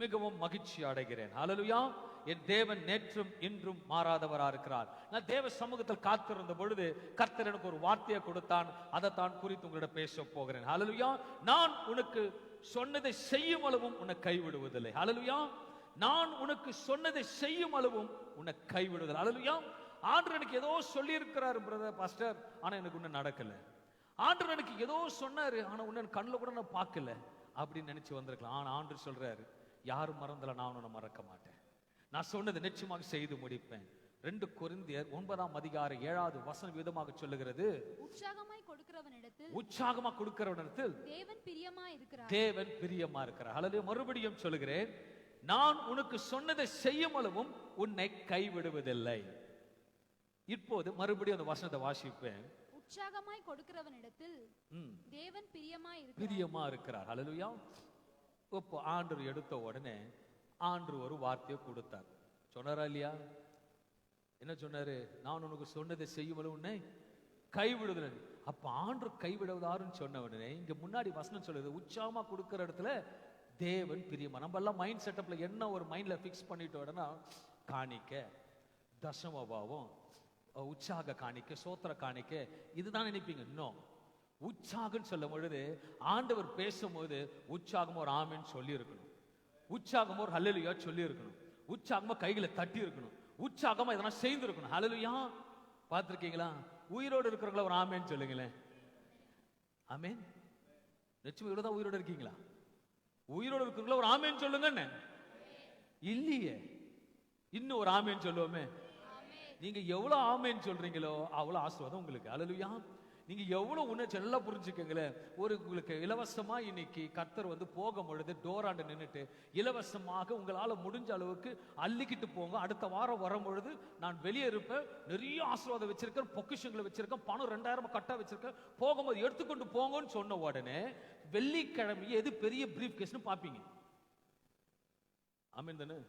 மிகவும் மகிழ்ச்சி அடைகிறேன். ஹல்லேலூயா. என் தேவன் நேற்றும் இன்றும் மாறாதவரா இருக்கிறார். நான் தேவ சமூகத்தில் காத்திருந்த பொழுது கர்த்தர் எனக்கு ஒரு வார்த்தையை கொடுத்தான். அதை தான் குறித்து உங்களிடம் பேச போகிறேன். ஹல்லேலூயா. நான் உனக்கு சொன்னதை செய்யும் அளவும் உன்னை கைவிடுவதில்லை. ஹல்லேலூயா. நான் உனக்கு சொன்னதை செய்யும் அளவும் உன்னை கைவிடுவதில்லை. ஹல்லேலூயா. ஆண்டவர் எனக்கு ஏதோ சொல்லி இருக்கிறார் பிரதர் பாஸ்டர், ஆனா எனக்கு ஒன்னும் நடக்கல. ஆண்டவர் எனக்கு ஏதோ சொன்னாரு, ஆனா ஒன்னு கண்ணுல கூட நான் பார்க்கல அப்படின்னு நினைச்சு வந்திருக்கலாம். ஆனா ஆண்டவர் சொல்றாரு, யாரும் மறந்தல, நான் உன்னை மறக்க மாட்டேன். நான் சொன்னதை நிச்சயமாக செய்து முடிப்பேன். 2 கொரிந்தியர் 9:7 விதமாக சொல்லுகிறது, உற்சாகமாய் கொடுக்கிறவனிடத்தில் தேவன் பிரியமா இருக்கிறார். தேவன் பிரியமா இருக்கிறார். அல்லது மறுபடியும் சொல்லுகிறேன், நான் உனக்கு சொன்னதை செய்யும் அளவும் உன்னை கைவிடுவதில்லை. இப்போது மறுபடியும் அந்த வசனத்தை வாசிப்பேன். உற்சாகமாய் கொடுக்கிறவனிடத்தில் தேவன் பிரியமா இருக்கிறார். ஹல்லேலூயா. இப்போ ஆண்டவர் எடுத்த உடனே ஆண்டவர் ஒரு வார்த்தையை கொடுத்தார். சொன்னாரா இல்லையா? என்ன சொன்னாரு? நான் உனக்கு சொன்னதை செய்யும் உன்னை கைவிடுதல். அப்ப ஆண்டவர் கைவிடுவதாருன்னு சொன்ன உடனே இங்க முன்னாடி வசனம் சொல்லுது, உற்சாகமா கொடுக்கிற இடத்துல தேவன் பிரியமா. நம்ம எல்லாம் மைண்ட் செட்டப்ல என்ன ஒரு மைண்ட்ல பிக்ஸ் பண்ணிட்ட உடனே காணிக்க, தசமபாவம், உற்சாக காணிக்க, சோத்திர காணிக்க, இதுதான் நினைப்பீங்க. இன்னும் உற்சாகம் சொல்லும் பொழுது ஆண்டவர் பேசும்போது உற்சாகமா ஒரு ஆமென் சொல்லி இருக்கணும், உற்சாகமா ஒரு ஹல்லேலூயா சொல்லி இருக்கணும், உற்சாகமா கைகளை தட்டி இருக்கணும், உற்சாகமா இதெல்லாம் செய்து இருக்கணும். ஹல்லேலூயா. பார்த்திருக்கீங்களா? உயிரோடு இருக்கிறவங்கள ஒரு ஆமென் சொல்லுங்களேன். ஆமென். நிச்சயம் இவ்வளவுதான் உயிரோடு இருக்கீங்களா? உயிரோடு இருக்கிறவங்கள ஒரு ஆமென் சொல்லுங்க. இல்லையே, இன்னும் ஒரு ஆமென் சொல்லுவோமே. நீங்க எவ்வளவு ஆமென் சொல்றீங்களோ அவ்வளவு ஆசீர்வாதம் உங்களுக்கு. ஹல்லேலூயா. நீங்க எவ்வளவு உணர்ச்சி நல்லா புரிஞ்சுக்கங்களேன். ஒரு உங்களுக்கு இலவசமா இன்னைக்கு கர்த்தர் போகும் பொழுது டோராண்டு நின்றுட்டு இலவசமாக உங்களால முடிஞ்ச அளவுக்கு அள்ளிக்கிட்டு போங்க. அடுத்த வாரம் வரும் பொழுது நான் வெளியே இருப்பேன், நிறைய ஆசீர்வாதம் வச்சிருக்கேன், பொக்கிஷங்களை வச்சிருக்கேன், பணம் 2000 கட்டா வச்சிருக்கேன், போகும்போது எடுத்துக்கொண்டு போங்கன்னு சொன்ன உடனே வெள்ளிக்கிழமை எது பெரிய பிரீஃப் கேஸ்னு பாப்பீங்க. ஆமென் தானே?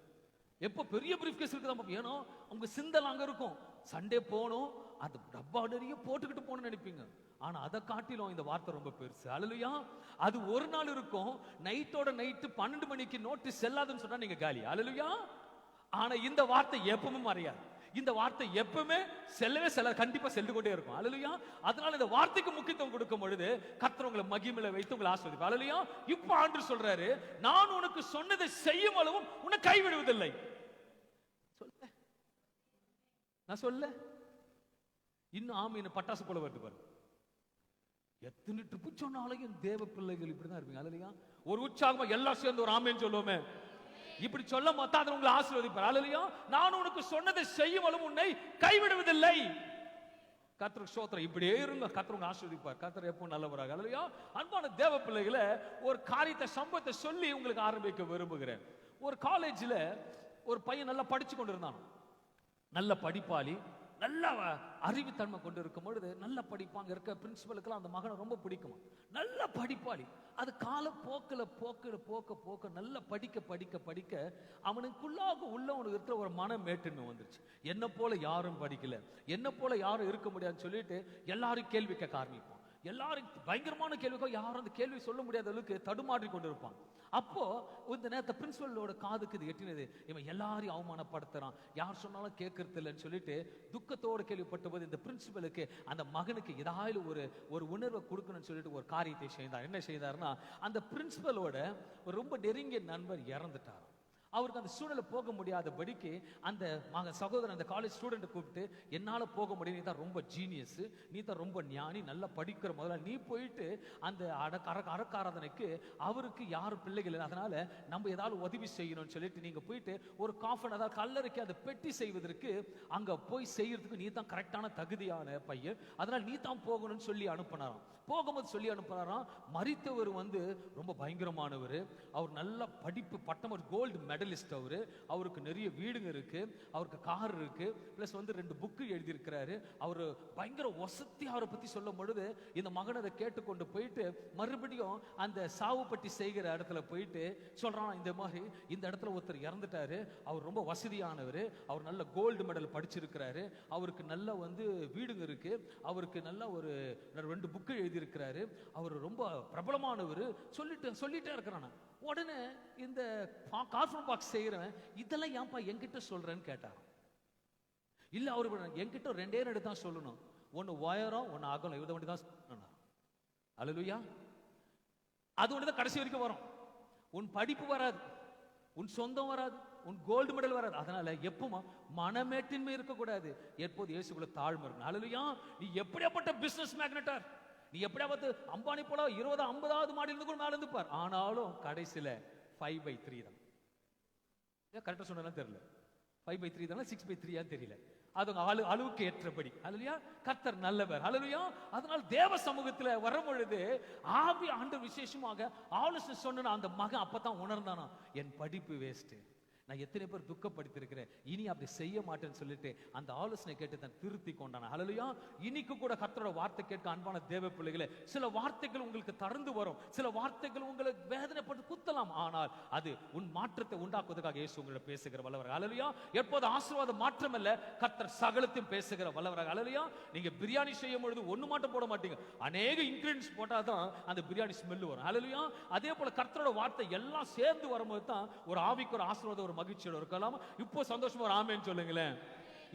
எப்போ பெரிய பிரீஃப் கேஸ் இருக்குதான். ஏன்னா உங்க சிந்தனை அங்க இருக்கும். சண்டே போகணும், அந்த டப்பா நிறைய போட்டுக்கிட்டு போகணும்னு நினைப்பீங்க. ஆனா அதை காட்டிலும் இந்த வார்த்தை ரொம்ப பெருசு. ஹல்லேலூயா. அது ஒரு நாள் இருக்கும், நைட்டோட நைட்டு 12 மணிக்கு நோட்டீஸ் செல்லாதுன்னு சொன்னா நீங்க காலி. ஹல்லேலூயா. ஆனா இந்த வார்த்தை எப்பவுமே மறையாது. இந்த வார்த்தை எப்பவுமே செல்லவே கண்டிப்பா சென்று கொண்டே இருக்கும். ஹல்லேலூயா. அதனால இந்த வார்த்தைக்கு முக்கியத்துவம் கொடுக்கும் பொழுது கர்த்தர் உங்களை மகிமையில வைத்து உங்களை ஆசீர்வதிப்பார். ஹல்லேலூயா. இப்போ ஆண்டவர் சொல்றாரு, நான் உனக்கு சொன்னதை செய்யும் அளவும் உன்னை கைவிடுவதில்லை. சொல்ல நான் சொல்ல இன்னும் ஆமீன் பட்டாசு போல வருது பாரு. எத்தனை ட்ரிப்பு சொன்னாலும் தேவ பிள்ளைகள் இப்படிதான் இருப்பீங்க. ஹல்லேலூயா. ஒரு உற்சாகமா எல்லாம் சேர்ந்து ஒரு ஆமேன் சொல்லுவோமே. இப்படி சொல்ல மாட்டாத உங்களை ஆசீர்வதிப்பார். ஹல்லேலூயா. நான் உனக்கு சொன்னதை செய்யும் அளவும் உன்னை கைவிடுவதில்லை. கர்த்தருக்கு ஸ்தோத்திரம். இப்படியே இருங்க, கர்த்தர் உங்களை ஆசீர்வதிப்பார். கர்த்தர் எப்பவும் நல்லவராக. ஹல்லேலூயா. அன்பான தேவ பிள்ளைகளை, ஒரு காரியத்தை சம்பவத்தை சொல்லி உங்களுக்கு ஆரம்பிக்க விரும்புகிறேன். ஒரு காலேஜ்ல ஒரு பையன் நல்லா படிச்சு கொண்டு இருந்தான். நல்ல படிப்பாளி, நல்ல அறிவுத்தன்மை கொண்டு இருக்கும் பொழுது நல்ல படிப்பாங்க இருக்க பிரின்சிபலுக்கெல்லாம் அந்த மகனை ரொம்ப பிடிக்குமா. நல்ல படிப்பாளி. அது கால போக்க நல்ல படிக்க அவனுக்குள்ளாக உள்ளவனுக்கு இருக்கிற ஒரு மனமேட்டுன்னு வந்துருச்சு. என்ன போல யாரும் படிக்கல, என்ன போல யாரும் இருக்க முடியாதுன்னு சொல்லிட்டு எல்லாரும் கேள்வி கேட்க ஆரம்பிப்பான். எல்லாரும் பயங்கரமான கேள்விக்கோ, யாரும் அந்த கேள்வி சொல்ல முடியாத அளவுக்கு தடுமாறி கொண்டு இருப்பான். அப்போ இந்த நேரத்தை பிரின்சிபலோட காதுக்கு இது எட்டினது, இவன் எல்லாரையும் அவமானப்படுத்துறான், யார் சொன்னாலும் கேட்கறது இல்லைன்னு சொல்லிட்டு துக்கத்தோடு கேள்விப்பட்ட போது இந்த பிரின்சிபலுக்கு அந்த மகனுக்கு ஏதாவது ஒரு உணர்வை கொடுக்கணும்னு சொல்லிட்டு ஒரு காரியத்தை செய்தார். என்ன செய்தாருன்னா, அந்த பிரின்சிபலோட ஒரு ரொம்ப நெருங்கிய நண்பர் இறந்துட்டார். அவருக்கு அந்த சூழல போக முடியாதபடிக்கு அந்த சகோதரன் அந்த காலேஜ் ஸ்டூடெண்ட் கூப்பிட்டு, என்னால போக முடியும், நீ தான் ரொம்ப ஜீனியஸ், நீ தான் ரொம்ப ஞானி, நல்லா படிக்கிற முதல்ல நீ போயிட்டு அந்த அரக்காராதனைக்கு அவருக்கு யாரும் பிள்ளைகள் இல்லை, அதனால நம்ம ஏதாவது உதவி செய்யணும்னு சொல்லிட்டு நீங்க போயிட்டு ஒரு காஃபன், அதாவது கல்லறைக்கு அதை பெட்டி செய்வதற்கு அங்க போய் செய்யறதுக்கு நீ தான் கரெக்டான தகுதியான பையன், அதனால நீ தான் போகணும்னு சொல்லி அனுப்பினாராம். போகும்போது சொல்லி அனுப்புறாராம், மரித்தவர் ரொம்ப பயங்கரமானவர், அவர் நல்ல படிப்பு பட்டம், ஒரு கோல்டு மெடலிஸ்ட், அவருக்கு நிறைய வீடுங்க இருக்கு, அவருக்கு கார் இருக்கு, பிளஸ் 2 புக்கு எழுதி இருக்கிறாரு, அவர் பயங்கர வசதி. அவரை பத்தி சொல்லும் பொழுது இந்த மகன் அதை கேட்டுக்கொண்டு போயிட்டு மறுபடியும் அந்த சாவுப்பட்டி செய்கிற இடத்துல போயிட்டு சொல்றான், இந்த மாதிரி இந்த இடத்துல ஒருத்தர் இறந்துட்டாரு, அவர் ரொம்ப வசதியானவர், அவர் நல்ல கோல்டு மெடல் படிச்சிருக்கிறாரு, அவருக்கு நல்ல வீடுங்க இருக்கு, அவருக்கு நல்ல ஒரு 2 புக்கு எழுதி இருக்கிறாரு, அவர் ரொம்ப பிரபலமானவர் சொல்லிட்டே இருக்கிறான். உடனே இந்த கார்பன் பாக்ஸ் செய்யறவன் இதெல்லாம் ஏன்பா என்கிட்ட சொல்றேன்னு கேட்டார். இல்ல அவரு என்கிட்ட 2 தான் சொல்லணும், ஒன்னு உயரம் ஒன்னு அகலம், இதை ஒன்று தான் சொன்னார். அல்லேலூயா. அது ஒண்ணுதான் கடைசி வரைக்கும் வரும். உன் படிப்பு வராது, உன் சொந்தம் வராது, உன் கோல்டு மெடல் வராது. அதனால எப்பமா மனமேட்டின்மை இருக்கக்கூடாது, எப்போது இயேசுக்குள்ள தாழ்மை இருக்கணும். அல்லேலூயா. நீ எப்படியாப்பட்ட பிசினஸ் மேக்னட்டார், நீ எப்படியாவது அம்பானி போல 20 50வது மாடியில இருந்து கூட மேல இருந்து பார், ஆனாலும் கடைசியில 5/3 தான். கரெக்டா சொன்னா தெரியல, 5/3 தானே 6/3 தெரியல. அது அளவுக்கு ஏற்றபடி. அல்லேலூயா. கர்த்தர் நல்லவர். அல்லேலூயா. அதனால தேவ சமூகத்துல வரும் பொழுது ஆவி ஆண்டவர் விசேஷமாக ஆலோசனை சொன்ன அந்த மகன் அப்பதான் உணர்ந்தானா, என் படிப்பு வேஸ்ட், நான் எத்தனை பேர் துக்கப்படுத்திருக்கிறேன், இனி அப்படி செய்ய மாட்டேன்னு சொல்லிட்டு அந்த ஆலோசனை கேட்டு தான் திருத்தி கொண்டான. அல்லேலூயா. இன்னைக்கு கூட கர்த்தரோட வார்த்தை கேட்க அன்பான தேவ பிள்ளைகளே, சில வார்த்தைகள் உங்களுக்கு தறந்து வரும், சில வார்த்தைகள் உங்களை வேதனைப்பட்டு குத்தலாம், ஆனால் அது உன் மாற்றத்தை உண்டாக்குவதற்காக இயேசு உங்களை பேசுகிற வல்லவர். அல்லேலூயா. எப்போது ஆசீர்வாதம் மாற்றம் அல்ல, கர்த்தர் சகலத்தையும் பேசுகிற வல்லவராக. அல்லேலூயா. நீங்க பிரியாணி செய்யும் பொழுது ஒண்ணு மட்டும் போட மாட்டீங்க, அநேக இன்கிரீடியன்ஸ் போட்டாதான் அந்த பிரியாணி ஸ்மெல் வரும். அல்லேலூயா. அதே போல கர்த்தரோட வார்த்தை எல்லாம் சேர்ந்து வரும்போது தான் ஒரு ஆவிக்கு ஒரு ஆசீர்வாதம், ஒரு மகிழ்ச்சியோட இருக்கலாம். இப்போ சந்தோஷமா ஒரு ஆமென் சொல்லுங்களேன்.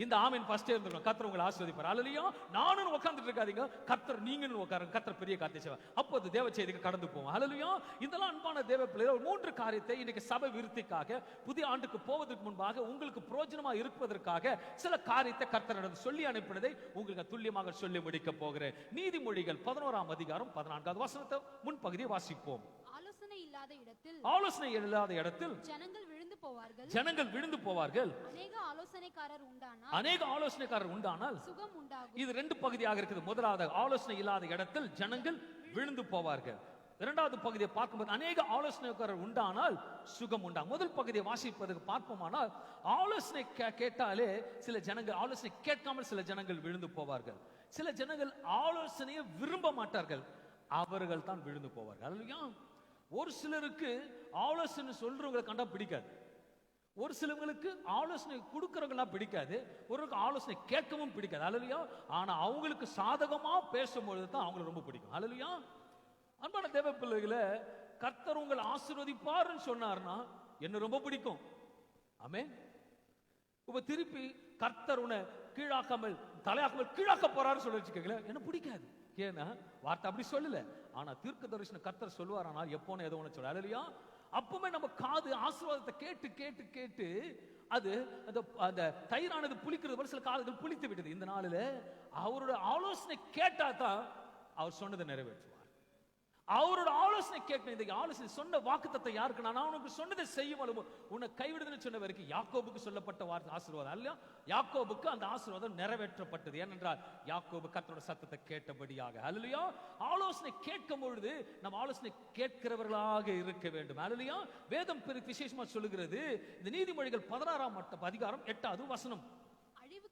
இந்த ஆமென் ஃபர்ஸ்டே இருந்துரும். கர்த்தர் உங்களை ஆசீர்வதிப்பார். அல்லேலூயா. நானும் உட்கார்ந்துட்டு இருக்காதீங்க, கர்த்தர் நீங்களும் உட்காருங்க, கர்த்தர் பெரிய காரியத்தை செய்வார். அப்போது தேவ செய்திக்கு கடந்து போவோம். அல்லேலூயா. இதெல்லாம் அன்பான தேவ பிள்ளைகள் 3 காரியத்தை இன்னைக்கு சபை விருத்திக்காக புதிய ஆண்டுக்கு போவதற்கு முன்பாக உங்களுக்கு பிரயோஜனமா இருப்பதற்காக சில காரியத்தை கர்த்தரிடம் சொல்லி அனுப்பினதை உங்களுக்கு துல்லியமாக சொல்லி முடிக்க போகிறேன். நீதிமொழிகள் 11ஆம் அதிகாரம் 14வது வசனத்தை முன்பகுதியை வாசிப்போம். ஆலோசனை இல்லாத இடத்தில், ஆலோசனை இல்லாத இடத்தில் ஜனங்கள் விழுந்து போவார்கள், ஜனங்கள் விழுந்து போவார்கள். அநேக ஆலோசனைக்காரர் உண்டானால், அநேக ஆலோசனைக்காரர் உண்டானால் சுகம் உண்டாகும். இது 2 பகுதியாக இருக்குது. முதலாவது ஆலோசனை இல்லாத இடத்தில் ஜனங்கள் விழுந்து போவார்கள். இரண்டாவது பகுதியை பார்க்கும்போது அநேக ஆலோசனைக்காரர் உண்டானால் சுகம் உண்டாகும். முதல் பகுதியை வாசிப்பதற்கு பார்ப்போமானால் ஆலோசனை கேட்டாலே சில ஜனங்கள், ஆலோசனை கேட்காமல் சில ஜனங்கள் விழுந்து போவார்கள். சில ஜனங்கள் ஆலோசனையை விரும்ப மாட்டார்கள், அவர்கள் தான் விழுந்து போவார்கள். அல்லேலூயா. ஒரு சிலருக்கு ஆலோசனை சொல்றவங்களை கண்டா பிடிக்காது, ஒரு சிலவங்களுக்கு ஆலோசனை கொடுக்கறவங்களாம் பிடிக்காது, ஒருவருக்கு ஆலோசனை கேட்கவும் பிடிக்காது. அல்லேலூயா. ஆனா அவங்களுக்கு சாதகமா பேசும்பொழுது தான் அவங்களுக்கு ரொம்ப பிடிக்கும். அல்லேலூயா. அன்பான தேவ பிள்ளைகளே, கர்த்தர் உங்களை ஆசீர்வதிப்பார்னு சொன்னார்னா என்ன ரொம்ப பிடிக்கும். ஆமென். இப்ப திருப்பி கர்த்தர் உன்னை கீழாக்காமல் தலையாக்காமல் கீழாக்க போறாரு சொல்ல வச்சுக்கீங்களேன், என்ன பிடிக்காது. ஏன்னா வார்த்தை அப்படி சொல்லல, ஆனா தீர்க்க தரிசன கர்த்தர் சொல்லுவார், ஆனால் எப்போன்னு ஏதோ ஒன்று சொல்ல. அல்லேலூயா. அப்பவுமே நம்ம காது ஆசீர்வாதத்தை கேட்டு கேட்டு கேட்டு அது அந்த தயிரானது புளிக்கிறது போல சில காதுகள் புளித்து விட்டது. இந்த நாளில அவரோட ஆலோசனை கேட்டா தான் அவர் சொன்னதை நிறைவேற்றுவார். அவரோட ஆலோசனை கேட்கணும். இந்த ஆலோசனை சொன்ன வாக்குத்தத்தம் யாருக்கு? நான் உனக்கு சொன்னதை செய்யும் அளவு உன்னை கைவிடுதுன்னு சொன்ன வரைக்கும் யாக்கோபுக்கு சொல்லப்பட்ட வார்த்தை ஆசீர்வாதம் அல்ல, யாக்கோபுக்கு அந்த ஆசீர்வாதம் நிறைவேற்றப்பட்டது. ஏனென்றால் யாக்கோபு கர்த்தரோட சத்தத்தை கேட்டபடியாக. அல்லேலூயா. ஆலோசனை கேட்கும் பொழுது நம்ம ஆலோசனை கேட்கிறவர்களாக இருக்க வேண்டும். அல்லேலூயா. வேதம் விசேஷமா சொல்லுகிறது. இந்த நீதிமொழிகள் 16ஆம் அதிகாரம் 8வது வசனம்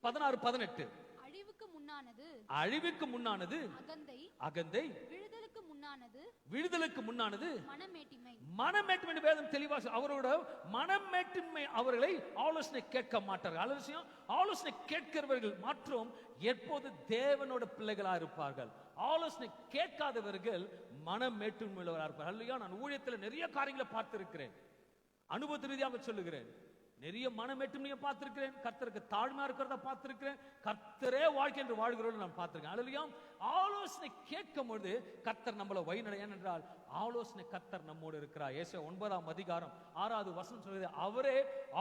16 18 அழிவுக்கு முன்னானது, அழிவுக்கு முன்னானது அகந்தை, அகந்தை, விழுதலுக்கு முன்னானது, விழுதலுக்கு முன்னானது மனமேட்டிமை. மனமேட்டிமை வேதம் தெளிவாக அவரோட மனமேட்டிமை அவர்களை ஆலோசனை கேட்க மாட்டார்கள். ஆலோசனை கேட்கிறவர்கள் மற்றும் எப்போது தேவனோட பிள்ளைகளா இருப்பார்கள். ஆலோசனை கேட்காதவர்கள் மனமேட்டிமை உள்ளவராக இருப்பார்கள். அல்லையா. நான் ஊழியத்தில் நிறைய காரியங்களை பார்த்திருக்கிறேன், அனுபவ ரீதியாக சொல்லுகிறேன். நிறைய மனமேட்டுமையை பார்த்திருக்கிறேன், கர்த்தருக்கு தாழ்மையா இருக்கிறத பார்த்திருக்கிறேன், கர்த்தரே வாழ்க்கை என்று வாழ்கிறோம் நான் பார்த்திருக்கேன். அல்லேலூயா. ஆலோசனை கேட்கும் பொழுது கர்த்தர் நம்மளை வழிநடை. ஏனென்றால் ஆலோசனை கர்த்தர் நம்மோடு இருக்கிறார். ஏசாயா 9ஆம் அதிகாரம் 6வது வசனம் சொல்லுகிறது, அவரே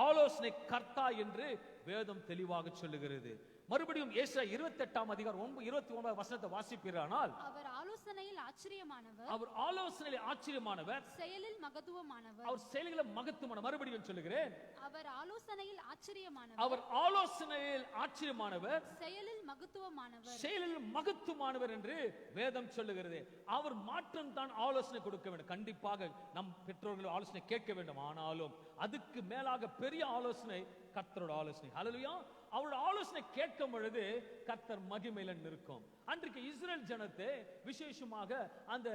ஆலோசனை கர்த்தா என்று வேதம் தெளிவாக சொல்லுகிறது. மறுபடியும் ஏசாயா 28ஆம் அதிகாரம் 29வது வசனத்தை வாசிப்பீரானால், அவர் ஆலோசனையில் ஆச்சரியமானவர், அவர் ஆலோசனையில் ஆச்சரியமானவர், செயலில் மகத்துவமானவர், அவர் செயல்களில் மகத்துவமான. மறுபடியும் சொல்லுகிறேன், அவர் ஆலோசனையில் ஆச்சரியமானவர், அவர் ஆலோசனையில் ஆச்சரியமானவர், செயலில் மகத்துவமானவர், செயலில் மகத்துவமானவர் என்று வேதம் சொல்லுகிறது. அவர் மாற்றம் தான் ஆலோசனை கொடுக்க வேண்டும். கண்டிப்பாக நம் பெற்றோர்கள் ஆலோசனை கேட்க வேண்டும், ஆனாலும் அதுக்கு மேலாக பெரிய ஆலோசனை கர்த்தரோட ஆலோசனை. அல்லேலூயா. அவரோட ஆலோசனை கேட்கும் பொழுது கர்த்தர் மகிமையில நிற்கும். அன்றைக்கு இஸ்ரேல் ஜனத்தை விசேஷமாக அந்த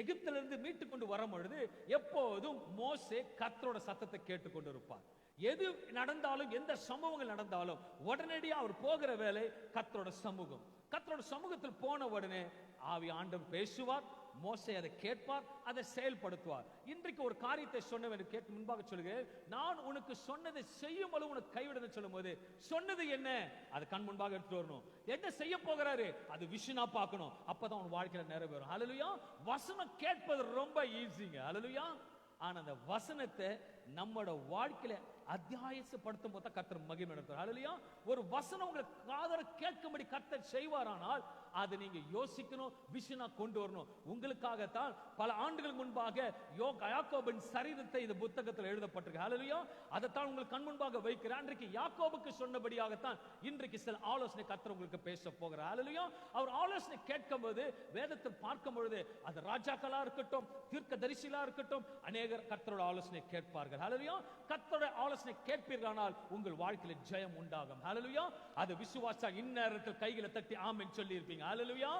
எகிப்திலிருந்து மீட்டு கொண்டு வரும் பொழுது எப்போதும் மோசே கர்த்தரோட சத்தத்தை கேட்டு கொண்டு இருப்பார். எது நடந்தாலும், எந்த சம்பவங்கள் நடந்தாலும் உடனடியாக அவர் போகிற வேலை கர்த்தரோட சமூகம். கர்த்தரோட சமூகத்தில் போன உடனே ஆவி ஆண்டவர் பேசுவார், மோசே அதை கேட்பார், அதை செயல்படுத்துவார். இன்றைக்கு ஒரு காரியத்தை சொன்னவன் கேட்டு முன்பாக சொல்லுகிறேன், நான் உனக்கு சொன்னதை செய்யும் அளவு உனக்கு கைவிடுன்னு சொல்லும் போது சொன்னது என்ன அதை கண் முன்பாக எடுத்து வரணும். என்ன செய்ய போகிறாரு அது விஷனா பார்க்கணும். அப்பதான் உன் வாழ்க்கையில நிறைவேறும். ஹல்லேலூயா. வசனம் கேட்பது ரொம்ப ஈஸிங்க. ஹல்லேலூயா. ஆனா அந்த வசனத்தை நம்மளோட வாழ்க்கையில அத்தியாயப்படுத்தும் போது கர்த்தர் மகிமை நடத்துவார். ஹல்லேலூயா. ஒரு வசனம் உங்களுக்கு காதல கேட்கும்படி கர்த்தர் செய்வாரானால் அதை நீங்க யோசிக்கணும், விஷனா கொண்டு வரணும். உங்களுக்காகத்தான் பல ஆண்டுகள் முன்பாக யாக்கோபின் சரித்திரத்தை இந்த புத்தகத்தில் எழுதப்பட்டிருக்கு. ஹல்லேலூயா. அதைத்தான் உங்களுக்கு கண் முன்பாக வைக்கிறேன். அன்றைக்கு யாக்கோபுக்கு சொன்னபடியாகத்தான் இன்றைக்கு சில ஆலோசனை கர்த்தர் உங்களுக்கு பேச போகிறார். ஹல்லேலூயா. அவர் ஆலோசனை கேட்கும்போது வேதத்தில் பார்க்கும் பொழுது அது ராஜாக்களா இருக்கட்டும், தீர்க்கதரிசிகளா இருக்கட்டும், அநேகர் கர்த்தரோட ஆலோசனை கேட்பார்கள். ஹல்லேலூயா. கர்த்தரோட ஆலோசனை கேட்பீர்களானால் உங்கள் வாழ்க்கையில ஜெயம் உண்டாகும். ஹல்லேலூயா. அது விசுவாச இந்நேரத்தில் கைகளை தட்டி ஆமென் சொல்லி இருப்பீங்க. ஹல்லேலூயா.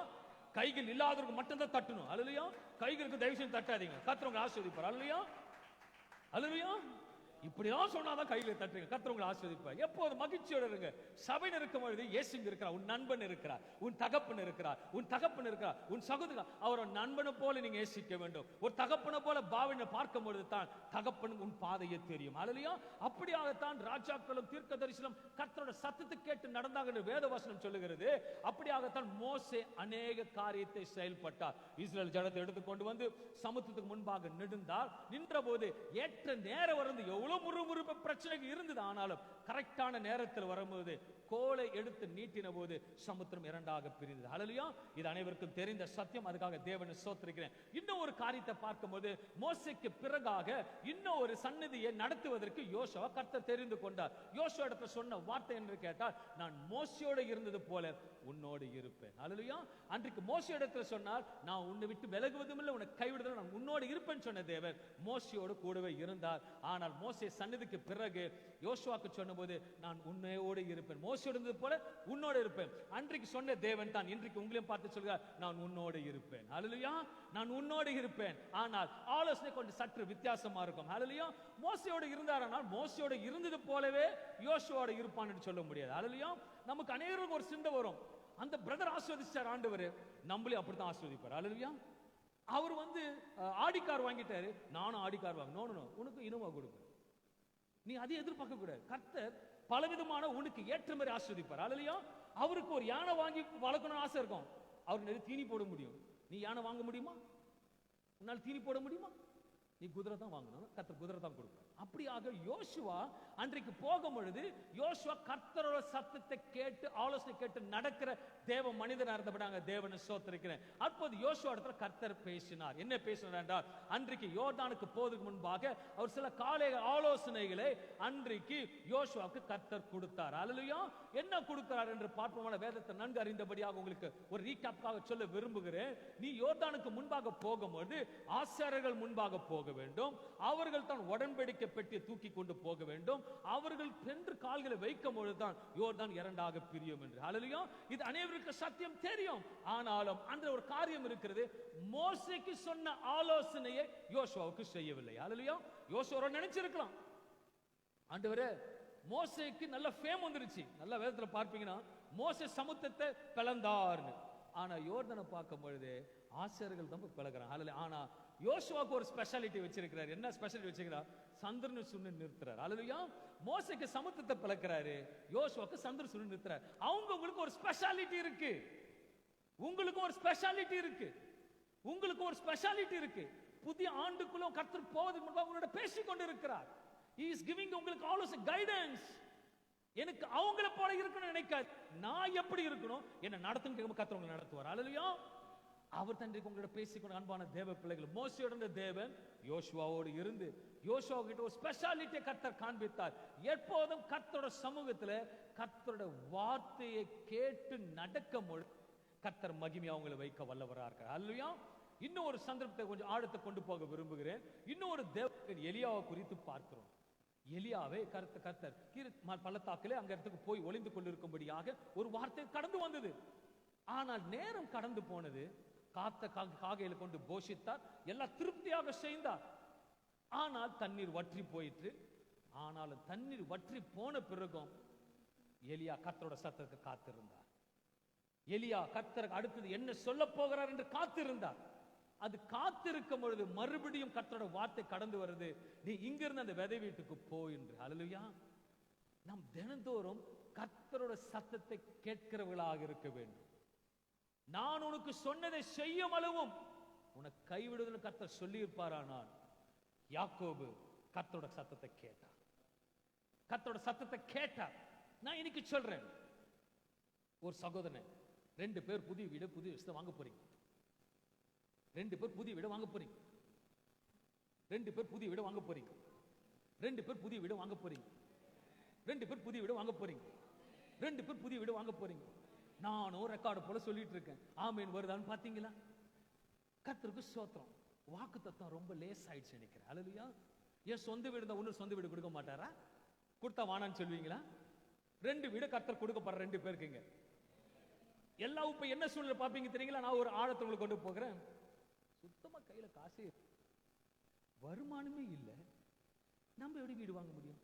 கைகள் இல்லாதவருக்கு மட்டும் தான் தட்டணும். ஹல்லேலூயா. கைகளுக்கு தயவு செஞ்சு தட்டாதீங்க. கர்த்தர் உங்களை ஆசீர்வதிப்பார். ஹல்லேலூயா. ஹல்லேலூயா. இப்படிதான் சொன்னாதான் கையில தட்டுங்க. கர்த்தர் உங்களை ஆசீர்வதிப்பார். எப்போது மகிழ்ச்சியோட இருங்க. சபையில் இருக்கும் பொழுது இயேசுங்க இருக்கிறார், உன் நண்பன் இருக்கிறார், உன் தகப்பன் இருக்கிறார், உன் தகப்பன் இருக்கிறார், உன் சகோதரர். அவரை நண்பனை போல நீங்க நேசிக்க வேண்டும். ஒரு தகப்பனை போல பாவனை பார்க்கும் பொழுது தான் தகப்பன் உன் பாதையை தெரியும். ஹல்லேலூயா. அப்படியாகத்தான் ராஜாக்களும் தீர்க்கதரிசிகளும் கர்த்தரோட சத்தத்தை கேட்டு நடந்தாங்க என்று வேதவசனம் சொல்லுகிறது. அப்படியாகத்தான் மோசே அநேக காரியத்தை செயல்பட்டார். இஸ்ரவேல் ஜனத்தை எடுத்து கொண்டு வந்து சமுத்திரத்துக்கு முன்பாக நின்ற போது ஏற்ற நேரம் வந்து எவ்வளவு முறுமுறுப்பு பிரச்சனை இருந்தது. ஆனாலும் கரெக்டான நேரத்தில் வரும்போது கோலை எடுத்து நீட்டின போது சமுத்திரம் இரண்டாக பிரிந்தது. ஹல்லேலூயா. இது அனைவருக்கும் தெரிந்த சத்தியம். அதுக்காக தேவனை ஸ்தோத்திரிக்கிறேன். இன்னும் ஒரு காரியத்தை பார்க்கும்போது மோசேக்கு பிறகாக இன்னும் ஒரு சந்நிதியை நடத்துவதற்கு யோசுவா கர்த்தர் தெரிந்து கொண்டார். யோசுவா இடத்துல சொன்ன வார்த்தை என்று கேட்டால், நான் மோசேயோடு இருந்தது போல உன்னோடு இருப்பேன். ஹல்லேலூயா. அன்றைக்கு மோசே இடத்துல சொன்னார், நான் உன்னை விட்டு விலகுவதும் இல்லை, உன்னை கைவிடுவதும், நான் உன்னோடு இருப்பேன் சொன்ன தேவன் மோசேயோடு கூடவே இருந்தார். ஆனால் மோசே சந்நிதிக்கு பிறகு யோசுவாக்கு சொன்னபோது, நான் உன்னையோடு இருப்பேன், மோசேயோடு இருந்தது போல உன்னோடு இருப்பேன். அன்றைக்கு சொன்ன தேவன் தான் இன்றைக்கு உங்களையும் பார்த்து சொல்கிறார், நான் உன்னோடு இருப்பேன். ஹல்லேலூயா. நான் உன்னோடு இருப்பேன். ஆனால் ஆலோசனை கொஞ்சம் சற்று வித்தியாசமா இருக்கும். ஹல்லேலூயா. மோசேயோடு இருந்தாரானால் மோசேயோடு இருந்தது போலவே யோசுவாவோடு இருப்பான்னு சொல்ல முடியாது. ஹல்லேலூயா. நமக்கு அநேகருக்கு ஒரு சிந்தை வரும், அந்த பிரதர் ஆசீர்வதிச்சார் ஆண்டவர், நம்மளே அப்படித்தான் ஆசீர்வதிப்பார். ஹல்லேலூயா. அவர் வந்து ஆடி கார் வாங்கிட்டாரு, நானும் ஆடி கார் வாங்க. நோ, உனக்கு இனோவா கொடுப்பேன். நீ அதை எதிர்பார்க்க கூடாது. கர்த்தர் பலவிதமான உனக்கு ஏற்ற மாதிரி ஆசீர்வதிப்பார். ஹல்லேலூயா. அவருக்கு ஒரு யானை வாங்கி வளர்க்கணும்னு ஆசை இருக்கும், அவருக்கு நிறைய தீனி போட முடியும். நீ யானை வாங்க முடியுமா? உன்னால் தீனி போட முடியுமா? நீ குதிரை தான் வாங்கணும், கர்த்தர் குதிரை தான் கொடுப்பார். அப்படியாக யோசுவா அன்றைக்கு போகும் பொழுது யோசுவா கர்த்தரோட சத்தத்தை கேட்டு ஆலோசனை கேட்டு நடக்கிற தேவ மனிதனா இருந்தபடியாக தேவனை ஸ்தோத்திரிக்கிறேன். அப்போது யோசுவா இடத்துல கர்த்தர் பேசினார். என்ன பேசினார் என்றால், அன்றைக்கு யோர்தானுக்கு போவதற்கு முன்பாக அவர் சில காலை ஆலோசனைகளை அன்றைக்கு யோசுவாவுக்கு கர்த்தர் கொடுத்தார். ஹல்லேலூயா. என்ன கொடுக்கிறார் என்று பார்ப்போமான வேதத்தை நன்கு அறிந்தபடியாக உங்களுக்கு ஒரு ரீகேப்பாக சொல்ல விரும்புகிறேன். நீ யோர்தானுக்கு முன்பாக போகும்போது ஆசாரியர்கள் முன்பாக போக வேண்டும், அவர்கள் தான் உடன்படிக்கை பெட்டியை தூக்கி கொண்டு போக வேண்டும், அவர்கள் சென்று கால்களை வைக்கும் பொழுதுதான் யோர்தான் இரண்டாக பிரியும் என்று. ஹல்லேலூயா. இது அனைவருக்கு சத்தியம் தெரியும். ஆனாலும் அந்த ஒரு காரியம் இருக்கிறது, மோசேக்கு சொன்ன ஆலோசனையை யோசுவாவுக்கு செய்யவில்லை. ஹல்லேலூயா. யோசுவா நினைச்சிருக்கலாம், ஆண்டவரே மோசேக்கு நல்ல ஃபேம் வந்துருச்சு, நல்ல வேதத்துல பார்ப்பீங்கன்னா மோசே சமுத்திரத்தை பிளந்தார்னு. ஆனா யோர்தானை பார்க்கும் பொழுது ஆசாரியர்கள் தான் பிளக்குறாங்க. ஹல்லேலூயா. ஆனா யோசுவாக்கு ஒரு ஸ்பெஷாலிட்டி வச்சிருக்கிறார். என்ன ஸ்பெஷாலிட்டி வச்சிருக்கிறார்? சந்திரனை சுண்ணி நிறுத்துறார். ஹல்லேலூயா. மோசேக்கு சமுத்திரத்தை பிளக்கிறாரு, யோசுவாக்கு சந்திரனை சுண்ணி நிறுத்துறாரு. உங்களுக்கு ஒரு ஸ்பெஷாலிட்டி இருக்கு, உங்களுக்கு ஒரு ஸ்பெஷாலிட்டி இருக்கு, உங்களுக்கு ஒரு ஸ்பெஷாலிட்டி இருக்கு. புதிய ஆண்டுக்குள்ள கர்த்தர் போவதற்கு முன்பாக உங்களோட பேசிக் கொண்டு இருக்கிறார். He is giving உங்களுக்கு ஆலோசனை, கைடன்ஸ். எனக்கு அவங்கள போல இருக்கணும்னு நினைக்காது, நான் எப்படி இருக்கணும் என்ன நடத்தும் கர்த்தர் உங்களை நடத்துவார். ஹல்லேலூயா. அவர் தன்றைக்கு உங்களோட பேசிக்கொண்டு அன்பான தேவ பிள்ளைகள், மோசேயோட தேவன் யோசுவாவோடு இருந்து யோசுவா கிட்ட ஒரு ஸ்பெஷாலிட்டியை கர்த்தர் காண்பித்தார். எப்போதும் கர்த்தரோட சமூகத்துல கர்த்தரோட வார்த்தையை கேட்டு நடக்கும் பொழுது கர்த்தர் மகிமையா அவங்களை வைக்க வல்லவரா இருக்கார். ஹல்லேலூயா. இன்னும் ஒரு சந்தர்ப்பத்தை கொஞ்சம் ஆழத்தை கொண்டு போக விரும்புகிறேன். இன்னும் ஒரு தேவன் எலியாவை குறித்து பார்க்கிறோம். எலியாவை கர்த்தர் பள்ளத்தாக்கிலே அங்க இடத்துக்கு போய் ஒளிந்து கொண்டிருக்கும்படியாக ஒரு வார்த்தை கடந்து வந்தது. ஆனால் நேரம் கடந்து போனது, காத்த காகையில கொண்டு போஷித்தார், எல்லாம் திருப்தியாக செய்தார். ஆனால் தண்ணீர் வற்றி போயிற்று. ஆனாலும் தண்ணீர் வற்றி போன பிறகும் எலியா கர்த்தரோட சத்தத்துக்கு காத்திருந்தார். எலியா கர்த்தருக்கு அடுத்தது என்ன சொல்ல போகிறார் என்று காத்திருந்தார். அது காத்திருக்கும் பொழுது மறுபடியும் கர்த்தரோட வார்த்தை கடந்து வருது, நீ இங்கிருந்து அந்த விதை வீட்டுக்கு போ என்று. ஹல்லேலூயா. நாம் தினந்தோறும் கர்த்தரோட சத்தத்தை கேட்கிறவர்களாக இருக்க வேண்டும். நான் உனக்கு சொன்னதை செய்யும் அளவும் உனக்கு கைவிடுதல் கர்த்தர் சொல்லி இருப்பாரானால், யாக்கோபு கர்த்தரோட சத்தத்தை கேட்டார். கர்த்தரோட சத்தத்தை கேட்டார். நான் இன்னைக்கு சொல்றேன், ஒரு சகோதரன் 2 பேர் புதிய வீடு புதிய விஷயத்தை வாங்க போறீங்க. 2 பேர் புதிய வீடு வாங்க போறீங்க. 2 பேர் புதிய வீடு வாங்க போறீங்க. 2 பேர் புதிய வீடு வாங்க போறீங்க. 2 பேர் புதிய வீடு வாங்க போறீங்க. 2 பேர் புதிய வீடு வாங்க போறீங்க. நானும் ரெக்கார்டு போல சொல்லிட்டு இருக்கேன். ஆமேன் வருதான்னு பாத்தீங்களா? கர்த்தருக்கு ஸ்தோத்திரம். வாக்குத்தத்தம் ரொம்ப லேஸ் ஆயிடுச்சு நினைக்கிறேன். ஹல்லேலூயா. ஏன் சொந்த வீடு இருந்தா இன்னொரு சொந்த வீடு கொடுக்க மாட்டாரா? கொடுத்தா வானான்னு சொல்லுவீங்களா? 2 வீடு கர்த்தர் கொடுக்க போற 2 பேருக்குங்க. எல்லா இப்ப என்ன சூழ்நிலை பாப்பீங்க தெரியுங்களா? நான் ஒரு ஆழத்தை உங்களுக்கு கொண்டு போகிறேன். சுத்தமா கையில காசே வருமானமே இல்லை, நம்ம எப்படி வீடு வாங்க முடியும்?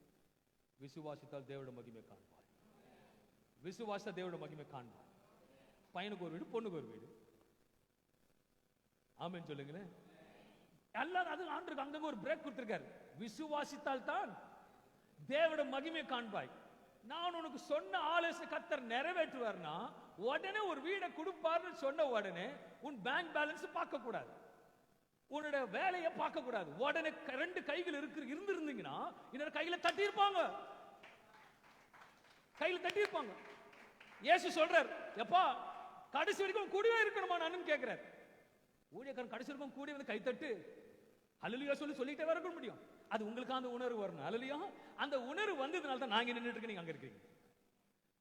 விசுவாசித்தால் தேவனோட மகிமை காண்பார். விசுவாச தேவனோட மகிமை காண்பார். பையனுக்கு ஒரு வீடு, பொண்ணுக்கு ஒரு வீடு. ஆமென் சொல்லுங்களேன். எல்லாம் அது ஆண்டுக்கு அங்கங்க ஒரு பிரேக் கொடுத்திருக்காரு. விசுவாசித்தால் தான் தேவனோட மகிமை காண்பாய். நான் உனக்கு சொன்ன ஆலோசனை கர்த்தர் நிறைவேற்றுவார்னா, உடனே ஒரு வீடை கொடுப்பார்னு சொன்ன உடனே உன் பேங்க் பேலன்ஸ் பார்க்க கூடாது, உன்னோட வேலையை பார்க்க கூடாது. உடனே 2 கைகள் இருந்திருந்தீங்கன்னா இன்னொரு கையில தட்டி இருப்பாங்க. கையில தட்டி இருப்பாங்க. இயேசு சொல்றார், எப்பா கடைசி வரைக்கும் கூடவே இருக்கணுமா நான் கேட்கிறார். ஊழியக்காரன் கடைசி வரைக்கும் கூடவே வந்து கை தட்டு ஹல்லேலூயா சொல்லிட்டே வர முடியும். அது உங்களுக்கு அந்த உணர்வு வரணும். ஹல்லேலூயா. அந்த உணர்வு வந்ததுனால தான் நாங்க நின்னுட்டு இருக்கீங்க, நீங்க அங்க இருக்கீங்க.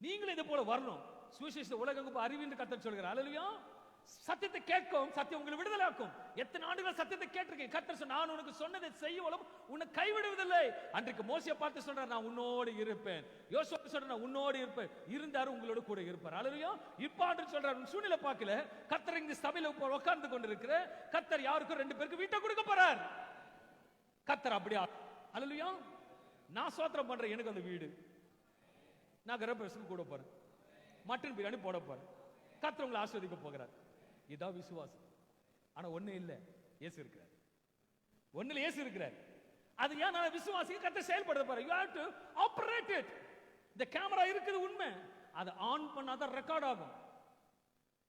நீங்களும் இதை போல வரணும். சுவிசேஷ உலகெங்கும் அறிவின்னு கர்த்தர் சொல்கிறார். ஹல்லேலூயா. சத்தியத்தை கேட்கும், சத்தியம் உங்களை விடுதலாக்கும். எத்தனை ஆண்டுகள் சத்தியத்தை கேட்டிருக்கேன். கர்த்தர் சொன்ன, நான் உனக்கு சொன்னதை செய்யவும் உன்னை கைவிடுவதில்லை. அன்றைக்கு மோசேயை பார்த்து சொல்றார், நான் உன்னோடு இருப்பேன். யோசுவா சொல்ற, நான் உன்னோடு இருப்பேன். இருந்தாரு உங்களோட கூட இருப்பார். ஹல்லேலூயா. இப்ப ஆண்டு சொல்றார், சூழ்நிலை பார்க்கல. கர்த்தர் இங்க சபையில உட்கார்ந்து கொண்டிருக்கிற கர்த்தர் யாருக்கும் 2 பேருக்கு வீட்டை கொடுக்க போறார். கர்த்தர் அப்படியா? ஹல்லேலூயா. நான் சோத்திரம் பண்றேன், எனக்கு அந்த வீடு நான் கரபரசுக்கு கூட போறேன், மட்டன் பிரியாணி போட போறேன். கர்த்தர் உங்களை ஆசீர்வதிக்க போகிறார். இதான் விசுவாசம். ஆனா ஒண்ணு இல்ல, இயேசு இருக்கிறார். ஒண்ணுல இயேசு இருக்கிறார். அது ஏன் நான் விசுவாசிக்க கர்த்தர் செயல்படுத்த போறேன். you have to operate it. இந்த கேமரா இருக்குது உண்மை, அதை ஆன் பண்ணாதான் ரெக்கார்ட் ஆகும்.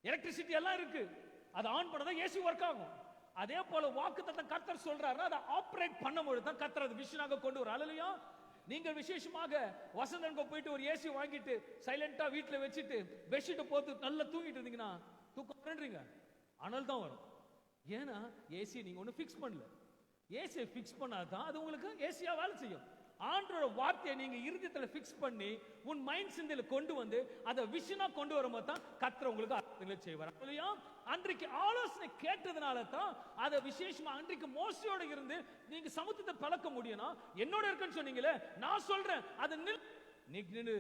எலக்ட்ரிசிட்டி எல்லாம் இருக்கு, அதை ஆன் பண்ணாதான் ஏசி ஒர்க் ஆகும். அதே போல வாக்குத்தத்தம் கர்த்தர் சொல்றாரு, அதை ஆபரேட் பண்ணும்போது தான் கர்த்தர் அது விஷனாக கொண்டு வரும். ஹல்லேலூயா. நீங்கள் விசேஷமாக வசந்தனுக்கு போயிட்டு ஒரு ஏசி வாங்கிட்டு சைலண்டா வீட்டுல வச்சுட்டு பெட்ஷீட் போட்டு நல்லா தூங்கிட்டு இருந்தீங்கன்னா தூக்கம் பண்றீங்க, அனல் தான் வரும். ஏன்னா ஏசி நீங்க ஒண்ணு பிக்ஸ் பண்ணல. ஏசியை பிக்ஸ் பண்ணாதான் அது உங்களுக்கு ஏசியா வேலை செய்யும். ஆண்டோட வார்த்தையை நீங்க இருதயத்துல பிக்ஸ் பண்ணி உன் மைண்ட் சிந்தையில கொண்டு வந்து அதை விஷனா கொண்டு வரும்போது தான் கர்த்தர் உங்களுக்கு அற்புதங்களை செய்வார். இல்லையா? அன்றைக்கு ஆலோசனை கேட்டதுனால தான் அதை விசேஷமா அன்றைக்கு மோசையோட இருந்து நீங்க சமுத்திரத்தை பழக்க முடியும்னா என்னோட இருக்குன்னு சொன்னீங்களே, நான் சொல்றேன் அதை நின்னு.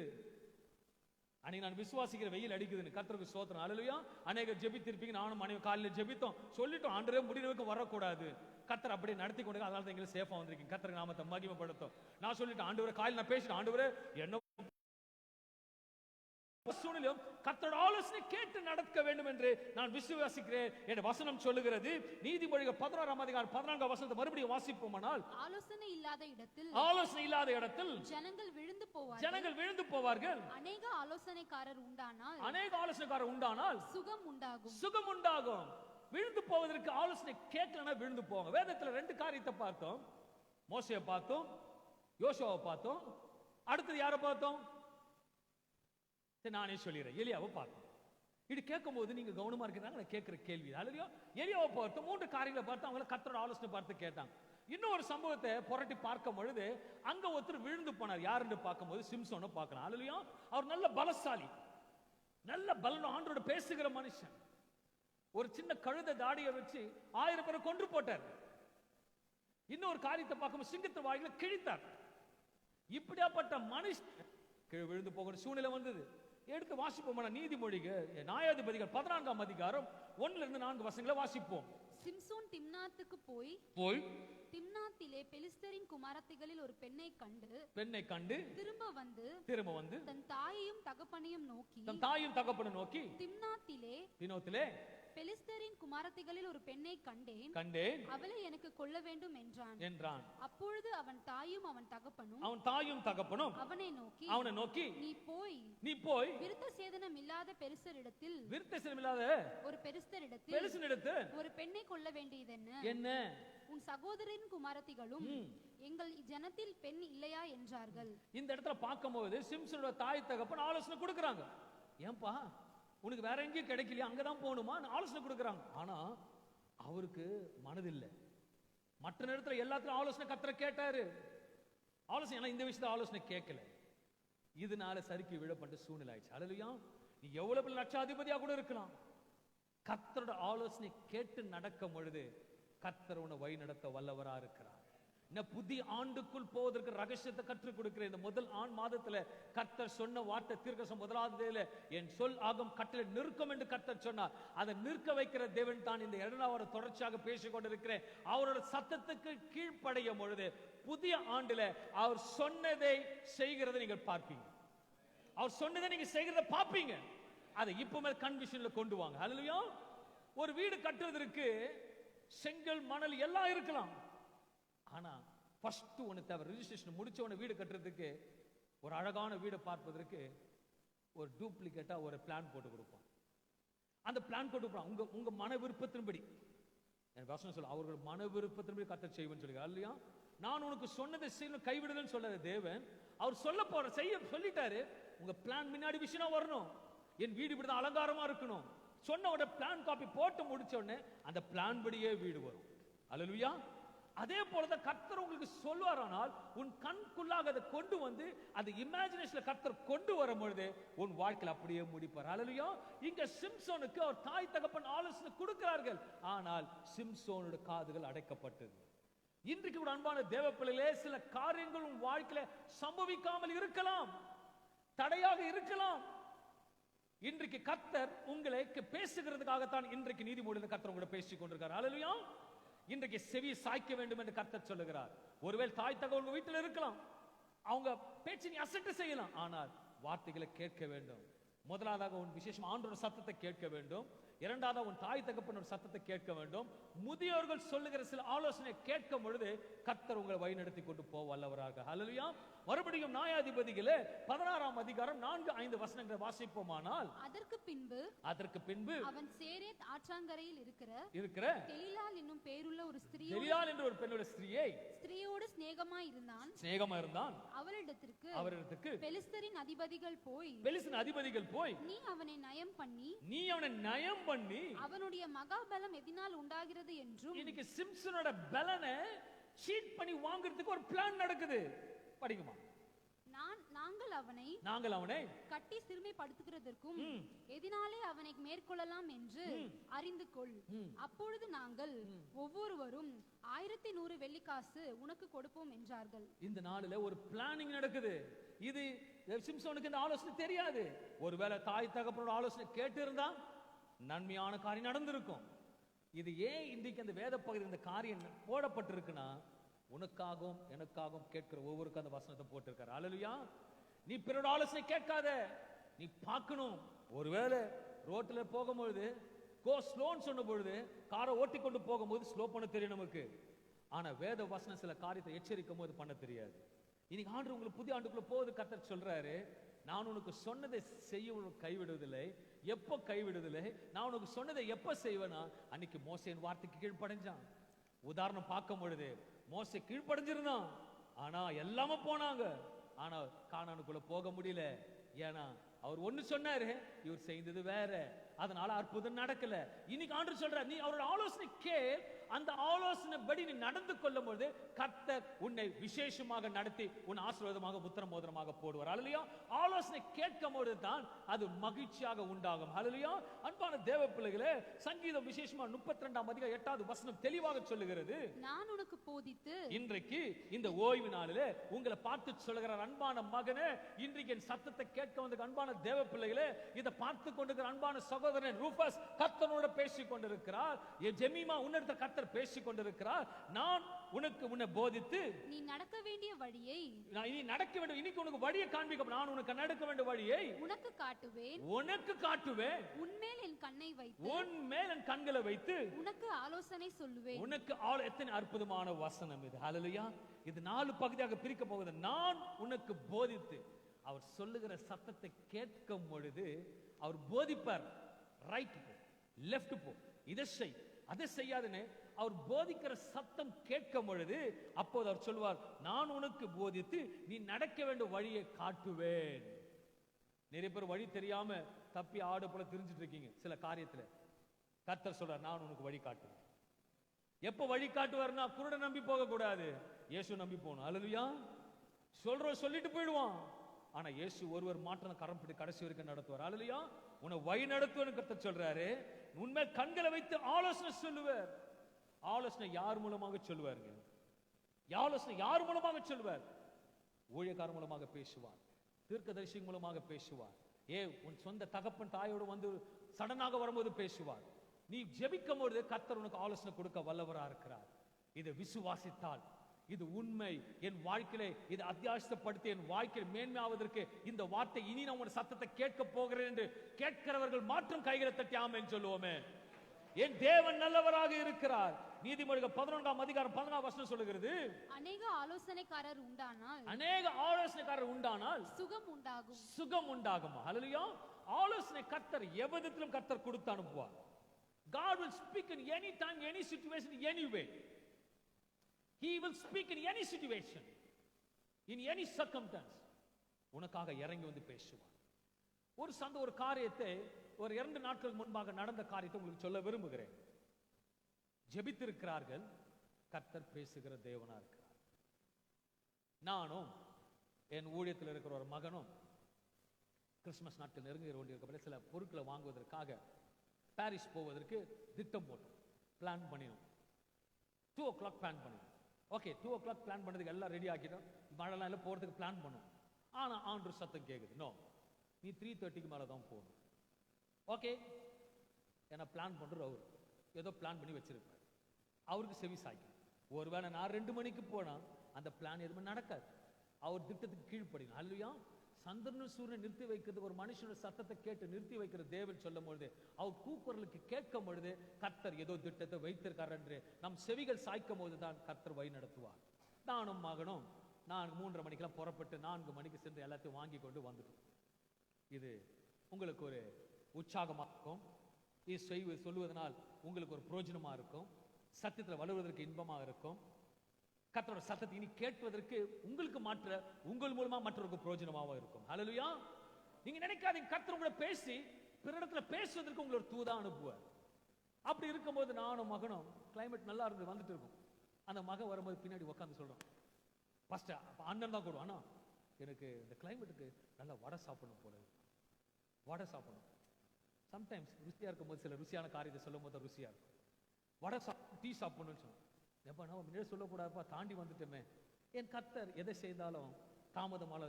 அன்னைக்கு நான் விசுவாசிக்கிற வெயில் அடிக்குதுன்னு கர்த்தருக்கு ஸ்தோத்திரம். ஹல்லேலூயா. அநேகர் ஜெபித்திருப்பீங்க, நானும் மனைவி காலையில ஜெபித்தோம், சொல்லிட்டோம் ஆண்டவரே முடிவுக்கு வரக்கூடாது. கர்த்தர் அப்படியே நடத்தி கொண்டு, அதனால தான் எங்களுக்கு சேஃபா வந்திருக்கீங்க. கர்த்தருக்கு நாமத்தை மகிமைப்படுத்தும். நான் சொல்லிட்டேன் ஆண்டவரே, காலையில் நான் பேசிட்டேன், ஆண்டவரே என்ன சூழ்நிலையும் கர்த்தரோட ஆலோசனை கேட்டு நடக்க வேண்டும் என்று நான் விசுவாசிக்கிறேன். என் வசனம் சொல்லுகிறது. நீதிமொழிகள் 16ஆம் அதிகாரம் 14ஆம் வசனத்தை மறுபடியும் வாசிப்போமானால், ஆலோசனை இல்லாத இடத்தில் ஜனங்கள் விழுந்து போவார்கள். அநேக ஆலோசனைக்காரர் உண்டானால் சுகம் உண்டாகும். விழுந்து போவதற்கு ஆலோசனை கேட்கலன்னா விழுந்து போவாங்க. வேதத்துல 2 காரியத்தை பார்த்தோம். மோசேயை பார்த்தோம், யோசுவாவை பார்த்தோம். அடுத்தது யாரை பார்த்தோம்? நானே சொல்லிடுறேன், எலியாவை பார்த்தோம். இது கேட்கும் போது நீங்க கவனமா இருக்கிறாங்க. நான் கேட்கிற கேள்வி, அல்லையோ எலியாவை பார்த்தோம். 3 காரியங்களை பார்த்து அவங்களை கர்த்தரோட ஆலோசனை பார்த்து கேட்டாங்க. இன்னொரு சம்பவத்தை புரட்டி பார்க்கும் பொழுது அங்க ஒருத்தர் விழுந்து போனார். யாருன்னு பார்க்கும்போது சிம்சோனை பார்க்கலாம். அல்லையோ அவர் நல்ல பலசாலி, நல்ல பலன், ஆண்டோட பேசுகிற மனுஷன். ஒரு சின்ன கழுத தாடியை வச்சு 1000 பேரை கொன்று போட்டார். இன்னொரு காரியத்தை பார்க்கும்போது சிங்கத்து வாயில கிழித்தார். இப்படியாப்பட்ட மனுஷன் கீழே விழுந்து போகிற சூழ்நிலை வந்தது. எடுத்து வாசிப்போம். நீதிமொழிகள் நியாயாதிபதிகள் 14ஆம் அதிகாரம் 1 இருந்து 4 வசனங்களை வாசிப்போம். சிம்சோன் திம்னாத்துக்கு போய் திம்னாத்திலே பெலிஸ்தரின் குமாரத்திகளில் ஒரு பெண்ணை கண்டு திரும்ப வந்து தன் தாயையும் தகப்பனையும் நோக்கி திம்னாத்திலே பெலிஸ்தரின் குமாரத்திகளில் ஒரு பெண்ணை கண்டேன், அவளை எனக்கு கொள்ள வேண்டும் என்றான். அப்பொழுது அவன் தாயும் தகப்பனும் அவனை நோக்கி நீ போய் விருத்த சேதனம் இல்லாத பெலிஸ்தரிடத்தில் ஒரு பெலிஸ்தரிடத்தில் ஒரு பெண்ணை கொள்ள வேண்டியது என்ன? உன் சகோதரின் குமாரத்திகளும் எங்கள் ஜனத்தில் பெண் இல்லையா என்றார்கள். இந்த இடத்துல பார்க்கும்போது சிம்சனோட தாய் தகப்பன் ஆலோசனை கொடுக்கறாங்க. ஏன்பா உனக்கு வேற எங்கேயும் கிடைக்கலையா, அங்கதான் போகணுமா ஆலோசனை கொடுக்கறாங்க. ஆனா அவருக்கு மனதில்லை. மற்ற நேரத்துல எல்லாத்துலயும் ஆலோசனை கர்த்தர் கேட்டாரு. ஆலோசனை இந்த விஷயத்த ஆலோசனை கேட்கல. இதனால சறுக்கி விழப்பட்ட சூழ்நிலை ஆயிடுச்சு. அல்லேலூயா. நீ எவ்வளவு பெரிய லட்சாதிபதியா கூட இருக்கலாம், கர்த்தரோட ஆலோசனை கேட்டு நடக்கும் பொழுது கர்த்தர் உன்னை வழி நடத்த வல்லவரா இருக்கிறார். இன்னும் புதிய ஆண்டுக்குள் போவதற்கு ரகசியத்தை கற்றுக் கொடுக்கிறேன். இந்த முதல் மாதத்துல கர்த்தர் சொன்ன வார்த்தை தீர்க்கதரிசனம் முதலாவதுல என் சொல் ஆகும் கட்டளை நிற்கும் என்று கர்த்தர் சொன்னார். அதை நிற்க வைக்கிற தேவன் தான் இந்த 2வது தொடர்ச்சியாக பேசிக் கொண்டிருக்கிறேன். அவரோட சத்தத்துக்கு கீழ்ப்படையும் பொழுது புதிய ஆண்டுல அவர் சொன்னதை செய்கிறதை நீங்கள் பார்ப்பீங்க. அவர் சொன்னதை நீங்க செய்கிறத பார்ப்பீங்க. அதை இப்பவுமே கன்விஷன்ல கொண்டு வாங்க. அல்லேலூயா. ஒரு வீடு கட்டுவதற்கு செங்கல் மணல் எல்லாம் இருக்கலாம். ஆனா ஃபர்ஸ்ட் ஒன்னு தேவை. ரெஜிஸ்ட்ரேஷன் முடிச்ச உடனே வீடு கட்டுறதுக்கு ஒரு அழகான வீடை பார்ப்பதற்கு ஒரு டூப்ளிகேட்டா ஒரு பிளான் போட்டு கொடுப்போம். அந்த பிளான் போட்டு கொடுப்போம் உங்க மன விருப்பத்தின்படி. என் வசனம் சொல்ல அவர்கள் மன விருப்பத்தின்படி கர்த்தர் செய்வேன்னு சொல்லுங்க. இல்லையா? நான் உனக்கு சொன்னதை செய்யணும் கைவிடுதல்னு சொல்லாத தேவன். அவர் சொல்ல போற செய்ய சொல்லிட்டாரு. உங்க பிளான் முன்னாடி விஷயம் வரணும். என் வீடு இப்படிதான் அலங்காரமா இருக்கணும் சொன்ன உடனே பிளான் காப்பி போட்டு முடிச்ச உடனே அந்த பிளான் படியே வீடு வரும். அல்லேலூயா. அதே போலதான் கர்த்தர் உங்களுக்கு சொல்வாரானால் உன் கண்குள்ளாக அதை கொண்டு வந்து அந்த இமேஜினேஷன்ல கர்த்தர் கொண்டு வரும் பொழுது உன் வாழ்க்கையில் அப்படியே முடிப்பார். அல்லேலூயா. இங்க சிம்சோனுக்கு அவர் தாய் தகப்பன் ஆலோசனை கொடுக்கிறார்கள். ஆனால் சிம்சோனோட காதுகள் அடைக்கப்பட்டது. இன்றைக்கு கூட அன்பான தேவ பிள்ளைகளே, சில காரியங்கள் உன் வாழ்க்கையில சம்பவிக்காமல் இருக்கலாம், தடையாக இருக்கலாம். இன்றைக்கு கர்த்தர் உங்களை பேசுகிறதுக்காகத்தான் இன்றைக்கு நீதிமொழியில் கர்த்தர் உங்களை பேசிக் கொண்டிருக்கிறார். அல்லேலூயா. இன்றைக்கு செவி சாய்க்க வேண்டும் என்று கர்த்தர் சொல்லுகிறார். ஒருவேளை தாய் தகவல் உங்க வீட்டில் இருக்கலாம், அவங்க பேச்சு நீ அசட்டு செய்யலாம், ஆனால் வார்த்தைகளை கேட்க வேண்டும். முதலாவதாக உன் விசேஷம் ஆண்டோட சத்தத்தை கேட்க வேண்டும். இரண்டாவது உன் தாய் தகப்பனோட சத்தத்தை கேட்க வேண்டும். முதியோர்கள் சொல்லுகிற சில ஆலோசனை கேட்கும் பொழுது கர்த்தர் உங்களை வழிநடத்தி கொண்டு போக வல்லவராக. அல்லேலூயா. மறுபடியும் நியாயாதிபதிகளே 16ஆம் அதிகாரம் 4-5 வசனங்களை வாசிப்போமானால், அதற்கு பின்பு அவன் சேரேத் ஆற்றங்கரையில் இருக்கிற தெலீலாள் என்னும் பேருள்ள ஒரு தெலீலாள் என்ற ஒரு பெண்ணுடைய ஸ்திரீயோடு சிநேகமாய் இருந்தான். அவளிடத்திற்கு பெலிஸ்தரின் அதிபதிகள் போய் நீ அவனை நயம் பண்ணி அவனுடைய மகாபலம் எதினால் உண்டாகிறது என்றும். இன்னைக்கு சிம்சனோட பலனை சீட் பண்ணி வாங்குறதுக்கு ஒரு பிளான் நடக்குது. படிக்குமா? நாங்கள் அவனை கட்டி சிறுமைப்படுத்துகிறதற்கும் எதினாலே அவனை மேற்கொள்ளலாம் என்று அறிந்து கொள். அப்பொழுது நாங்கள் ஒவ்வொருவரும் 1100 வெள்ளிக்காசு உனக்கு கொடுப்போம் என்றார்கள். இந்த நாளில ஒரு பிளானிங் நடக்குது. இது சிம்சோனுக்கு இந்த ஆலோசனை தெரியாது. ஒருவேளை தாய் தகப்பனோட ஆலோசனை கேட்டு இருந்தா நன்மையான காரியம் நடந்திருக்கும். இது ஏன் இன்றைக்கு அந்த வேத பகுதியில் இந்த காரியம் போடப்பட்டிருக்குன்னா, உனக்காகவும் எனக்காகவும் கேட்கிற ஒவ்வொருக்கும் அந்த வசனத்தை போட்டிருக்காரு. அல்லேலூயா. நீ பிறரோட ஆலோசனை கேட்காத, நீ பார்க்கணும். ஒருவேளை ரோட்ல போகும்பொழுது கோ ஸ்லோன்னு சொன்ன பொழுது காரை ஓட்டி கொண்டு போகும்போது ஸ்லோ பண்ண தெரியும் நமக்கு. ஆனா வேத வசனம் சில காரியத்தை எச்சரிக்கும் போது பண்ண தெரியாது. இன்னைக்கு ஆண்டு உங்களுக்கு புதிய ஆண்டுக்குள்ள போகுது கர்த்தர் சொல்றாரு, நான் உனக்கு சொன்னதை செய்ய உனக்கு கைவிடுவதில்லை. எப்ப கைவிடுவதில்லை? நான் உனக்கு சொன்னதை எப்ப செய்வேனா, அன்னைக்கு மோசேயின் வார்த்தைக்கு கீழ்ப்படைஞ்சான். உதாரணம் பார்க்கும் பொழுது மோசே கீழ்ப்படைஞ்சிருந்தான், ஆனா எல்லாமே போனாங்க. ஆனா கானானுக்குள்ள போக முடியல. ஏன்னா அவர் ஒண்ணு சொன்னாரு, இவர் செய்தது வேற. அதனால அற்புதம் நடக்கல. இன்னைக்கு ஆண்டவர் சொல்றார், நீ அவரோட ஆலோசனை கேள். அந்த ஆலோசனை படி நீ நடந்து கொள்ளும் பொழுது கர்த்தர் உன்னை விசேஷமாக நடத்தி உன் ஆசீர்வாதமாக முத்திர மோதிரமாக போடுவார். அல்லேலூயா. ஆலோசனை கேட்கும் பொழுது தான் அது மகிழ்ச்சியாக உண்டாகும். அல்லேலூயா. அன்பான தேவ பிள்ளைகளே, சங்கீதம் விசேஷமா 32ஆம் அதிகாரம் 8வது வசனம் தெளிவாக சொல்லுகிறது, நான் உனக்கு போதித்து இன்றைக்கு இந்த ஓய்வு நாளிலே உங்களை பார்த்து சொல்லுகிறார், அன்பான மகனே, இன்றைக்கு என் சத்தத்தை கேட்க வந்த அன்பான தேவ பிள்ளைகளே, இதை பார்த்து கொண்டிருக்கிற அன்பான சகோதரன் ரூபஸ் கர்த்தரோட பேசிக் கொண்டிருக்கிறார். ஜெமீமா உன்னிடத்தில் கர்த்தர் கர்த்தர் பேசிக் கொண்டிருக்கிறார். நான் உனக்கு உன்னை போதித்து நீ நடக்க வேண்டிய வழியை, நீ நடக்க வேண்டும், இன்னைக்கு உனக்கு வழியை காண்பிக்க, நான் உனக்கு நடக்க வேண்டிய வழியை உனக்கு காட்டுவேன், உனக்கு காட்டுவேன். உன்மேல் என் கண்ணை வைத்து, உன்மேல் என் கண்களை வைத்து உனக்கு ஆலோசனை சொல்லுவேன். உனக்கு எத்தனை அற்புதமான வசனம் இது. ஹல்லேலூயா. இது 4 பகுதியாக பிரிக்க போகுது. நான் உனக்கு போதித்து, அவர் சொல்லுகிற சத்தத்தை கேட்கும் பொழுது அவர் போதிப்பார். ரைட் போ, லெஃப்ட் போ, இதை செய், அதை செய்யாதுன்னு அவர் போதிக்கிற சத்தம் கேட்கும் பொழுது அப்போது அவர் சொல்வார், நான் உனக்கு போதித்து நீ நடக்க வேண்டிய வழியை காட்டுவேன். நிறைய பேர் வழி தெரியாம தப்பி ஆடு போல திரிஞ்சிட்டு இருக்கீங்க சில காரியத்துல. கர்த்தர் சொல்றார், நான் உனக்கு வழி காட்டுவேன். எப்ப வழி காட்டுவார்னா குருட நம்பி போக கூடாது, இயேசு நம்பி போகணும். அல்லேலூயா. சொல்லிட்டு போயிடுவான். ஆனா இயேசு ஒருவர் மாற்றம் கரம் பிடி கடைசி வரைக்கும் நடத்துவார். அல்லேலூயா. உன்னை வழி நடத்துவேன்னு கர்த்தர் சொல்றாரு. உண்மை கண்களை வைத்து ஆலோசனை சொல்லுவார். ஆலோசனை யார் மூலமாக சொல்லுவாருங்க? ஆலோசனை யார் மூலமாக சொல்லுவார்? ஊழியக்காரர் மூலமாக பேசுவார், தீர்க்கதரிசி மூலமாக பேசுவார், உன் சொந்த தகப்பன் தாயோடு வந்து சடனாக வரும்போது பேசுவார். நீ ஜெபிக்கும் பொழுது கர்த்தர் உனக்கு ஆலோசனை கொடுக்க வல்லவராக இருக்கிறார். இதை விசுவாசித்தால், இது உண்மை, என் வாழ்க்கையில இது அத்தியாவசியப்படுத்தி என் வாழ்க்கையில் மேன்மையாவதற்கு இந்த வார்த்தை இனி நான் உன் சத்தத்தை கேட்க போகிறேன் என்று கேட்கிறவர்கள் மாற்றம் கைகளை தட்டி ஆமென் சொல்லுவோமே. என் தேவன் நல்லவராக இருக்கிறார். நீதிமொழிகள் 11ஆம் அதிகாரம் 14ஆம் வசனம் சொல்லுகிறது, அநேக ஆலோசனைக்காரர் உண்டானால் சுகம் உண்டாகும். சுகம் உண்டாகும். ஹல்லேலூயா. ஆலோசனை கர்த்தர் எவ்விதத்திலும் கர்த்தர் கொடுத்து அனுப்புவார். God will speak in any time, any situation, any way. He will speak in any situation, in any circumstance. உனக்காக இறங்கி வந்து பேசுவார். ஒரு காரியத்தை, ஒரு 2 நாட்கள் முன்பாக நடந்த காரியத்தை உங்களுக்கு சொல்ல விரும்புகிறேன். ஜெபித்திருக்கிறார்கள், கர்த்தர் பேசுகிற தேவனா இருக்கிறார். நானும் என் ஊழியத்தில் இருக்கிற ஒரு மகனும் கிறிஸ்துமஸ் நாட்கள் நெருங்கிற வேண்டியிருக்க சில பொருட்களை வாங்குவதற்காக பாரிஸ் போவதற்கு திட்டம் போட்டோம், பிளான் பண்ணினோம். 2 o'clock பிளான் பண்ணினோம். ஓகே, 2 o'clock பிளான் பண்ணதுக்கு எல்லாம் ரெடி ஆக்கிட்டோம். மழைலாம் இல்லை, போகிறதுக்கு பிளான் பண்ணோம். ஆனால் ஆண்டவர் சத்தம் கேட்குது, நோ, நீ 3:30க்கு மேலே தான் போகணும். ஓகே, ஏன்னா பிளான் பண்ணுற அவர் ஏதோ பிளான் பண்ணி வச்சிருப்பார். அவருக்கு செவி சாய்க்கும். ஒருவேளை நான் 2 மணிக்கு போனால் அந்த பிளான் எதுவுமே நடக்காது. அவர் திட்டத்துக்கு கீழ்ப்படினோம். அல்லையா. சந்திரனும் சூரியன் நிறுத்தி வைக்கிறது ஒரு மனுஷனோட சத்தத்தை கேட்டு நிறுத்தி வைக்கிற தேவன் சொல்லும் பொழுது, அவர் கூக்குரலுக்கு கேட்கும் பொழுது கர்த்தர் ஏதோ திட்டத்தை வைத்திருக்கார் என்று நம் செவிகள் சாய்க்கும் போதுதான் கர்த்தர் வழி நடத்துவார். நானும் மகனும் 3:30 மணிக்கெல்லாம் புறப்பட்டு 4 மணிக்கு சென்று எல்லாத்தையும் வாங்கி கொண்டு வந்துட்டோம். இது உங்களுக்கு ஒரு உற்சாகமாக இருக்கும். இது சொல்லுவதனால் உங்களுக்கு ஒரு பிரயோஜனமா இருக்கும். சத்தியத்தில் வளர்வதற்கு இன்பமாக இருக்கும். கர்த்தரோட சத்தத்தை இனி கேட்பதற்கு உங்களுக்கு உங்கள் மூலமா மற்றவருக்கு பிரயோஜனமாக இருக்கும். ஹல்லேலூயா. நீங்க நினைக்காதீங்க, கர்த்தர் உங்களை பேசி பிறரிடத்துல பேசுவதற்கு உங்களை ஒரு தூதா அனுப்புவார். அப்படி இருக்கும்போது நானும் மகனும் கிளைமேட் நல்லா இருந்து வந்துட்டு இருக்கும். அந்த மகன் வரும்போது பின்னாடி உட்காந்து சொல்றோம், ஃபர்ஸ்ட் அண்ணன் தான் கூடுவோம், அண்ணா எனக்கு இந்த கிளைமேட்டுக்கு நல்லா வடை சாப்பிடணும் போல, வடை சாப்பிடணும். சம்டைம்ஸ் ருசியா இருக்கும் போது சில ருசியான காரியத்தை சொல்லும் போது ருசியா இருக்கும். வடை டீ சாப்பிடணும்னு சொன்னோம். எப்ப நான் முன்னாடி சொல்லக்கூடாதுப்பா, தாண்டி வந்துட்டோமே. என் கர்த்தர் எதை செய்தாலும் தாமதமான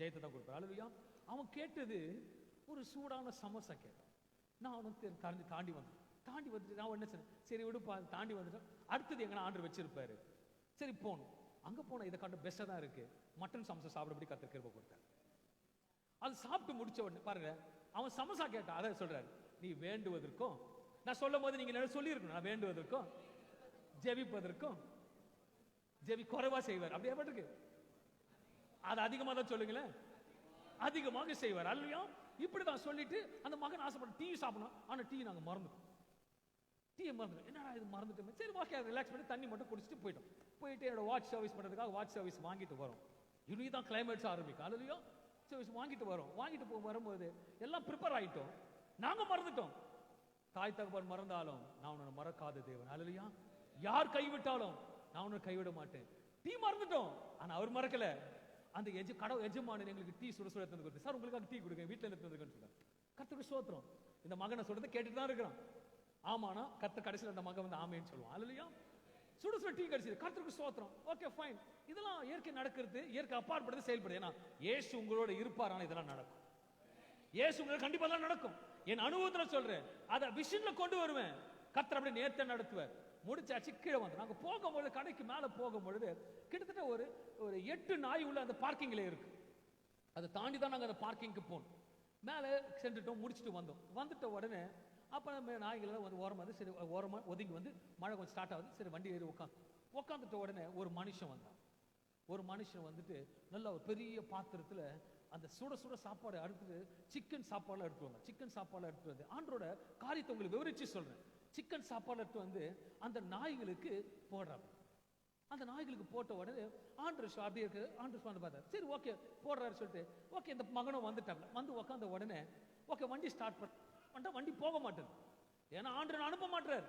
ஜெயத்தை தான் கொடுப்பார். அல்லேலூயா. அவன் கேட்டது ஒரு சூடான சமோசா கேட்டான். நான் அவனுக்கு தாண்டி வந்துட்டு நான் என்ன சொன்னேன், சரி விடுப்பா, தாண்டி வந்துட்டேன். அடுத்தது எங்கன்னா ஆர்டர் வச்சிருப்பாரு. சரி போகணும். அங்க போன இதை காட்ட பெஸ்டா தான் இருக்கு, மட்டன் சமோசா சாப்பிடபடி கர்த்தர் கிருபை கொடுத்தார். அது சாப்பிட்டு முடிச்ச உடனே பாருங்க, அவன் சமோசா கேட்டான். அதை சொல்றாரு, நீ வேண்டுவதற்கும், நான் சொல்லும் போது நீங்க சொல்லி இருக்கணும், நான் வேண்டுவதற்கும் ஜெபிப்பதற்கும் ஜெபி குறைவா செய்வார். அப்படியே இருக்கு, அது அதிகமா தான் சொல்லுங்களேன், அதிகமாக செய்வார். அல்லையா. இப்படிதான் சொல்லிட்டு அந்த மகன் ஆசைப்பட்ட டீ சாப்பிடணும். ஆனா டீ நாங்க மறந்துட்டோம். டீயை மறந்துட்டோம். என்னடா இது மறந்துட்டோம். சரி ஓகே, ரிலாக்ஸ் பண்ணி தண்ணி மட்டும் குடிச்சிட்டு போயிட்டு என்னோட வாட்ச் சர்வீஸ் பண்றதுக்காக வாட்ச் சர்வீஸ் வாங்கிட்டு வரோம். இனிதான் கிளைமேட்ஸ் ஆரம்பிக்கும். அல்லையோ சர்வீஸ் வாங்கிட்டு வரோம். வரும்போது எல்லாம் ப்ரிப்பேர் ஆயிட்டோம். நாங்க மறந்துட்டோம். தாய் தகப்பன் மறந்தாலும் நான் உன்னை மறக்காத தேவன். அல்லையா. யார் கைவிட்டாலும் நான் உன்னை கைவிட மாட்டேன். டீ மறந்துட்டோம், ஆனா அவர் மறக்கல. அந்த எஜமானன் எங்களுக்கு டீ சுட சுட எடுத்து கொடுத்து, சார் உங்களுக்காக டீ கொடுங்க, வீட்டில் எடுத்து வந்துருக்கேன்னு சொல்றாரு. கர்த்தருக்கு ஸ்தோத்திரம். இந்த மகனை சொல்றதை கேட்டுட்டு தான் இருக்கிறான். ஆமானா கர்த்தர் கடைசியில் அந்த மகன் வந்து ஆமேன்னு சொல்லுவான். அல்லையா. சுட சுட டீ கிடைச்சது, கர்த்தருக்கு ஸ்தோத்திரம். Okay fine. இதெல்லாம் இயற்கை நடக்கிறது, இயற்கை அப்பாற்படுறது செயல்படுது. ஏன்னா இயேசு உங்களோட இருப்பார். ஆனா இதெல்லாம் நடக்கும். இயேசு உங்களுக்கு கண்டிப்பா தான் நடக்கும். என் அனுபவத்துல சொல்றேன், அதை விஷன்ல கொண்டு வருவேன். கர்த்தர் அப்படி நேர்த்த நடத்துவார். முடிச்சாச்சு, கீழே வந்து நாங்க போகும்பொழுது கடைக்கு மேல போகும்பொழுது கிட்டத்தட்ட ஒரு 8 நாய் உள்ள அந்த பார்க்கிங்ல இருக்கு. அதை தாண்டி தான் நாங்க அந்த பார்க்கிங்க்கு போனோம். மேலே சென்றுட்டோம், முடிச்சுட்டு வந்தோம். வந்துட்ட உடனே அப்ப நம்ம நாய்கள் வந்து ஓரமா வந்து சரி ஓரமா ஒதுங்கி வந்து மழை கொஞ்சம் ஸ்டார்ட் ஆகுது. சரி வண்டி ஏறி உட்காந்துட்ட உடனே ஒரு மனுஷன் வந்தான். ஒரு மனுஷன் வந்துட்டு நல்ல ஒரு பெரிய பாத்திரத்துல அந்த சுட சுட சாப்பாடு அடுத்து சிக்கன் சாப்பாடுலாம் எடுத்துவாங்க. சிக்கன் சாப்பாடுலாம் எடுத்து வந்து ஆண்டரோட காரியத்தை உங்களுக்கு விவரிச்சு சொல்றேன். சிக்கன் சாப்பாடு எடுத்து வந்து அந்த நாய்களுக்கு போடுறாங்க. அந்த நாய்களுக்கு போட்ட உடனே ஆண்டர் அப்படியே இருக்கு. ஆண்டர் வந்து பார்த்தாரு, சரி ஓகே போடுறாரு சொல்லிட்டு ஓகே இந்த மகனும் வந்துட்டாங்க. வந்து உட்காந்த உடனே ஓகே வண்டி ஸ்டார்ட் பண்ண வண்டி போக மாட்டேது. ஏன்னா ஆண்டர் அனுப்ப மாட்டாரு.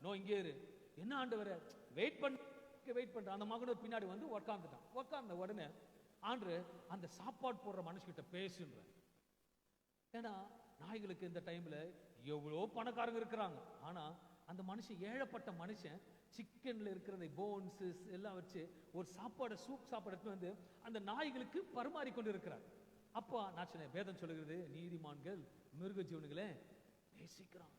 நோ இங்கே இரு, என்ன ஆண்டவரே வெயிட் பண்ற அந்த மகனும் பின்னாடி வந்து உட்காந்துட்டான். உட்கார்ந்த உடனே ஆண்டு அந்த சாப்பாடு போடுற மனுஷகிட்ட பேசுன்ற. ஏன்னா நாய்களுக்கு இந்த டைம்ல எவ்வளோ பணக்காரங்க இருக்கிறாங்க. ஆனா அந்த மனுஷன் ஏழப்பட்ட மனுஷன் சிக்கன்ல இருக்கிற போன்ஸ் எல்லாம் வச்சு ஒரு சாப்பாடு சூப் சாப்பாடு எடுத்து வந்து அந்த நாய்களுக்கு பரிமாறி கொண்டு இருக்கிறார். அப்போ நான் சொன்னேன், வேதம் சொல்லுகிறது நீதிமான்கள் மிருக ஜீவனுங்களே நேசிக்கிறான்.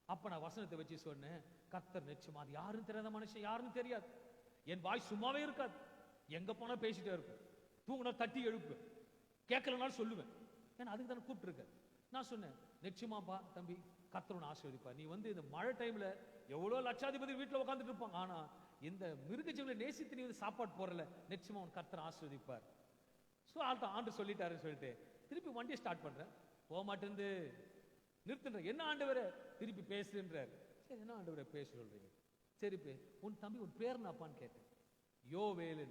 அப்ப நான் வசனத்தை வச்சு சொன்னேன், கர்த்தர் நிச்சயமா அது யாரும் தெரியாத மனுஷன், யாருன்னு தெரியாது. என் வாய் சும்மாவே இருக்காது, எங்க போனா பேசிட்டே இருக்கும். தூங்கினா தட்டி எழுப்பு, கேட்கலனாலும் சொல்லுவேன். ஏன்னா அதுக்கு தானே கூப்பிட்டுருக்க. நான் சொன்னேன், நிச்சயமாப்பா தம்பி கர்த்தர் ஆசீர்வதிப்பா. நீ வந்து இந்த மழை டைம்ல எவ்வளவு லட்சாதிபதி வீட்டுல உட்காந்துட்டு இருப்பாங்க, ஆனா இந்த மிருக ஜீவனை நேசித்து நீ வந்து சாப்பாடு போறல, நிச்சயமா உன் கர்த்தர் ஆசீர்வதிப்பார். ஸோ ஆண்டு சொல்லிட்டாருன்னு சொல்லிட்டு திருப்பி வண்டியை ஸ்டார்ட் பண்றேன். போக மாட்டேந்து நிறுத்துன்ற. என்ன ஆண்டவரே திருப்பி பேசுன்றாரு. சரி என்ன ஆண்டவரே பேச சொல்றீங்க? சரி உன் தம்பி உன் பேர் என்னப்பான்னு கேட்டேன். யோவேல்.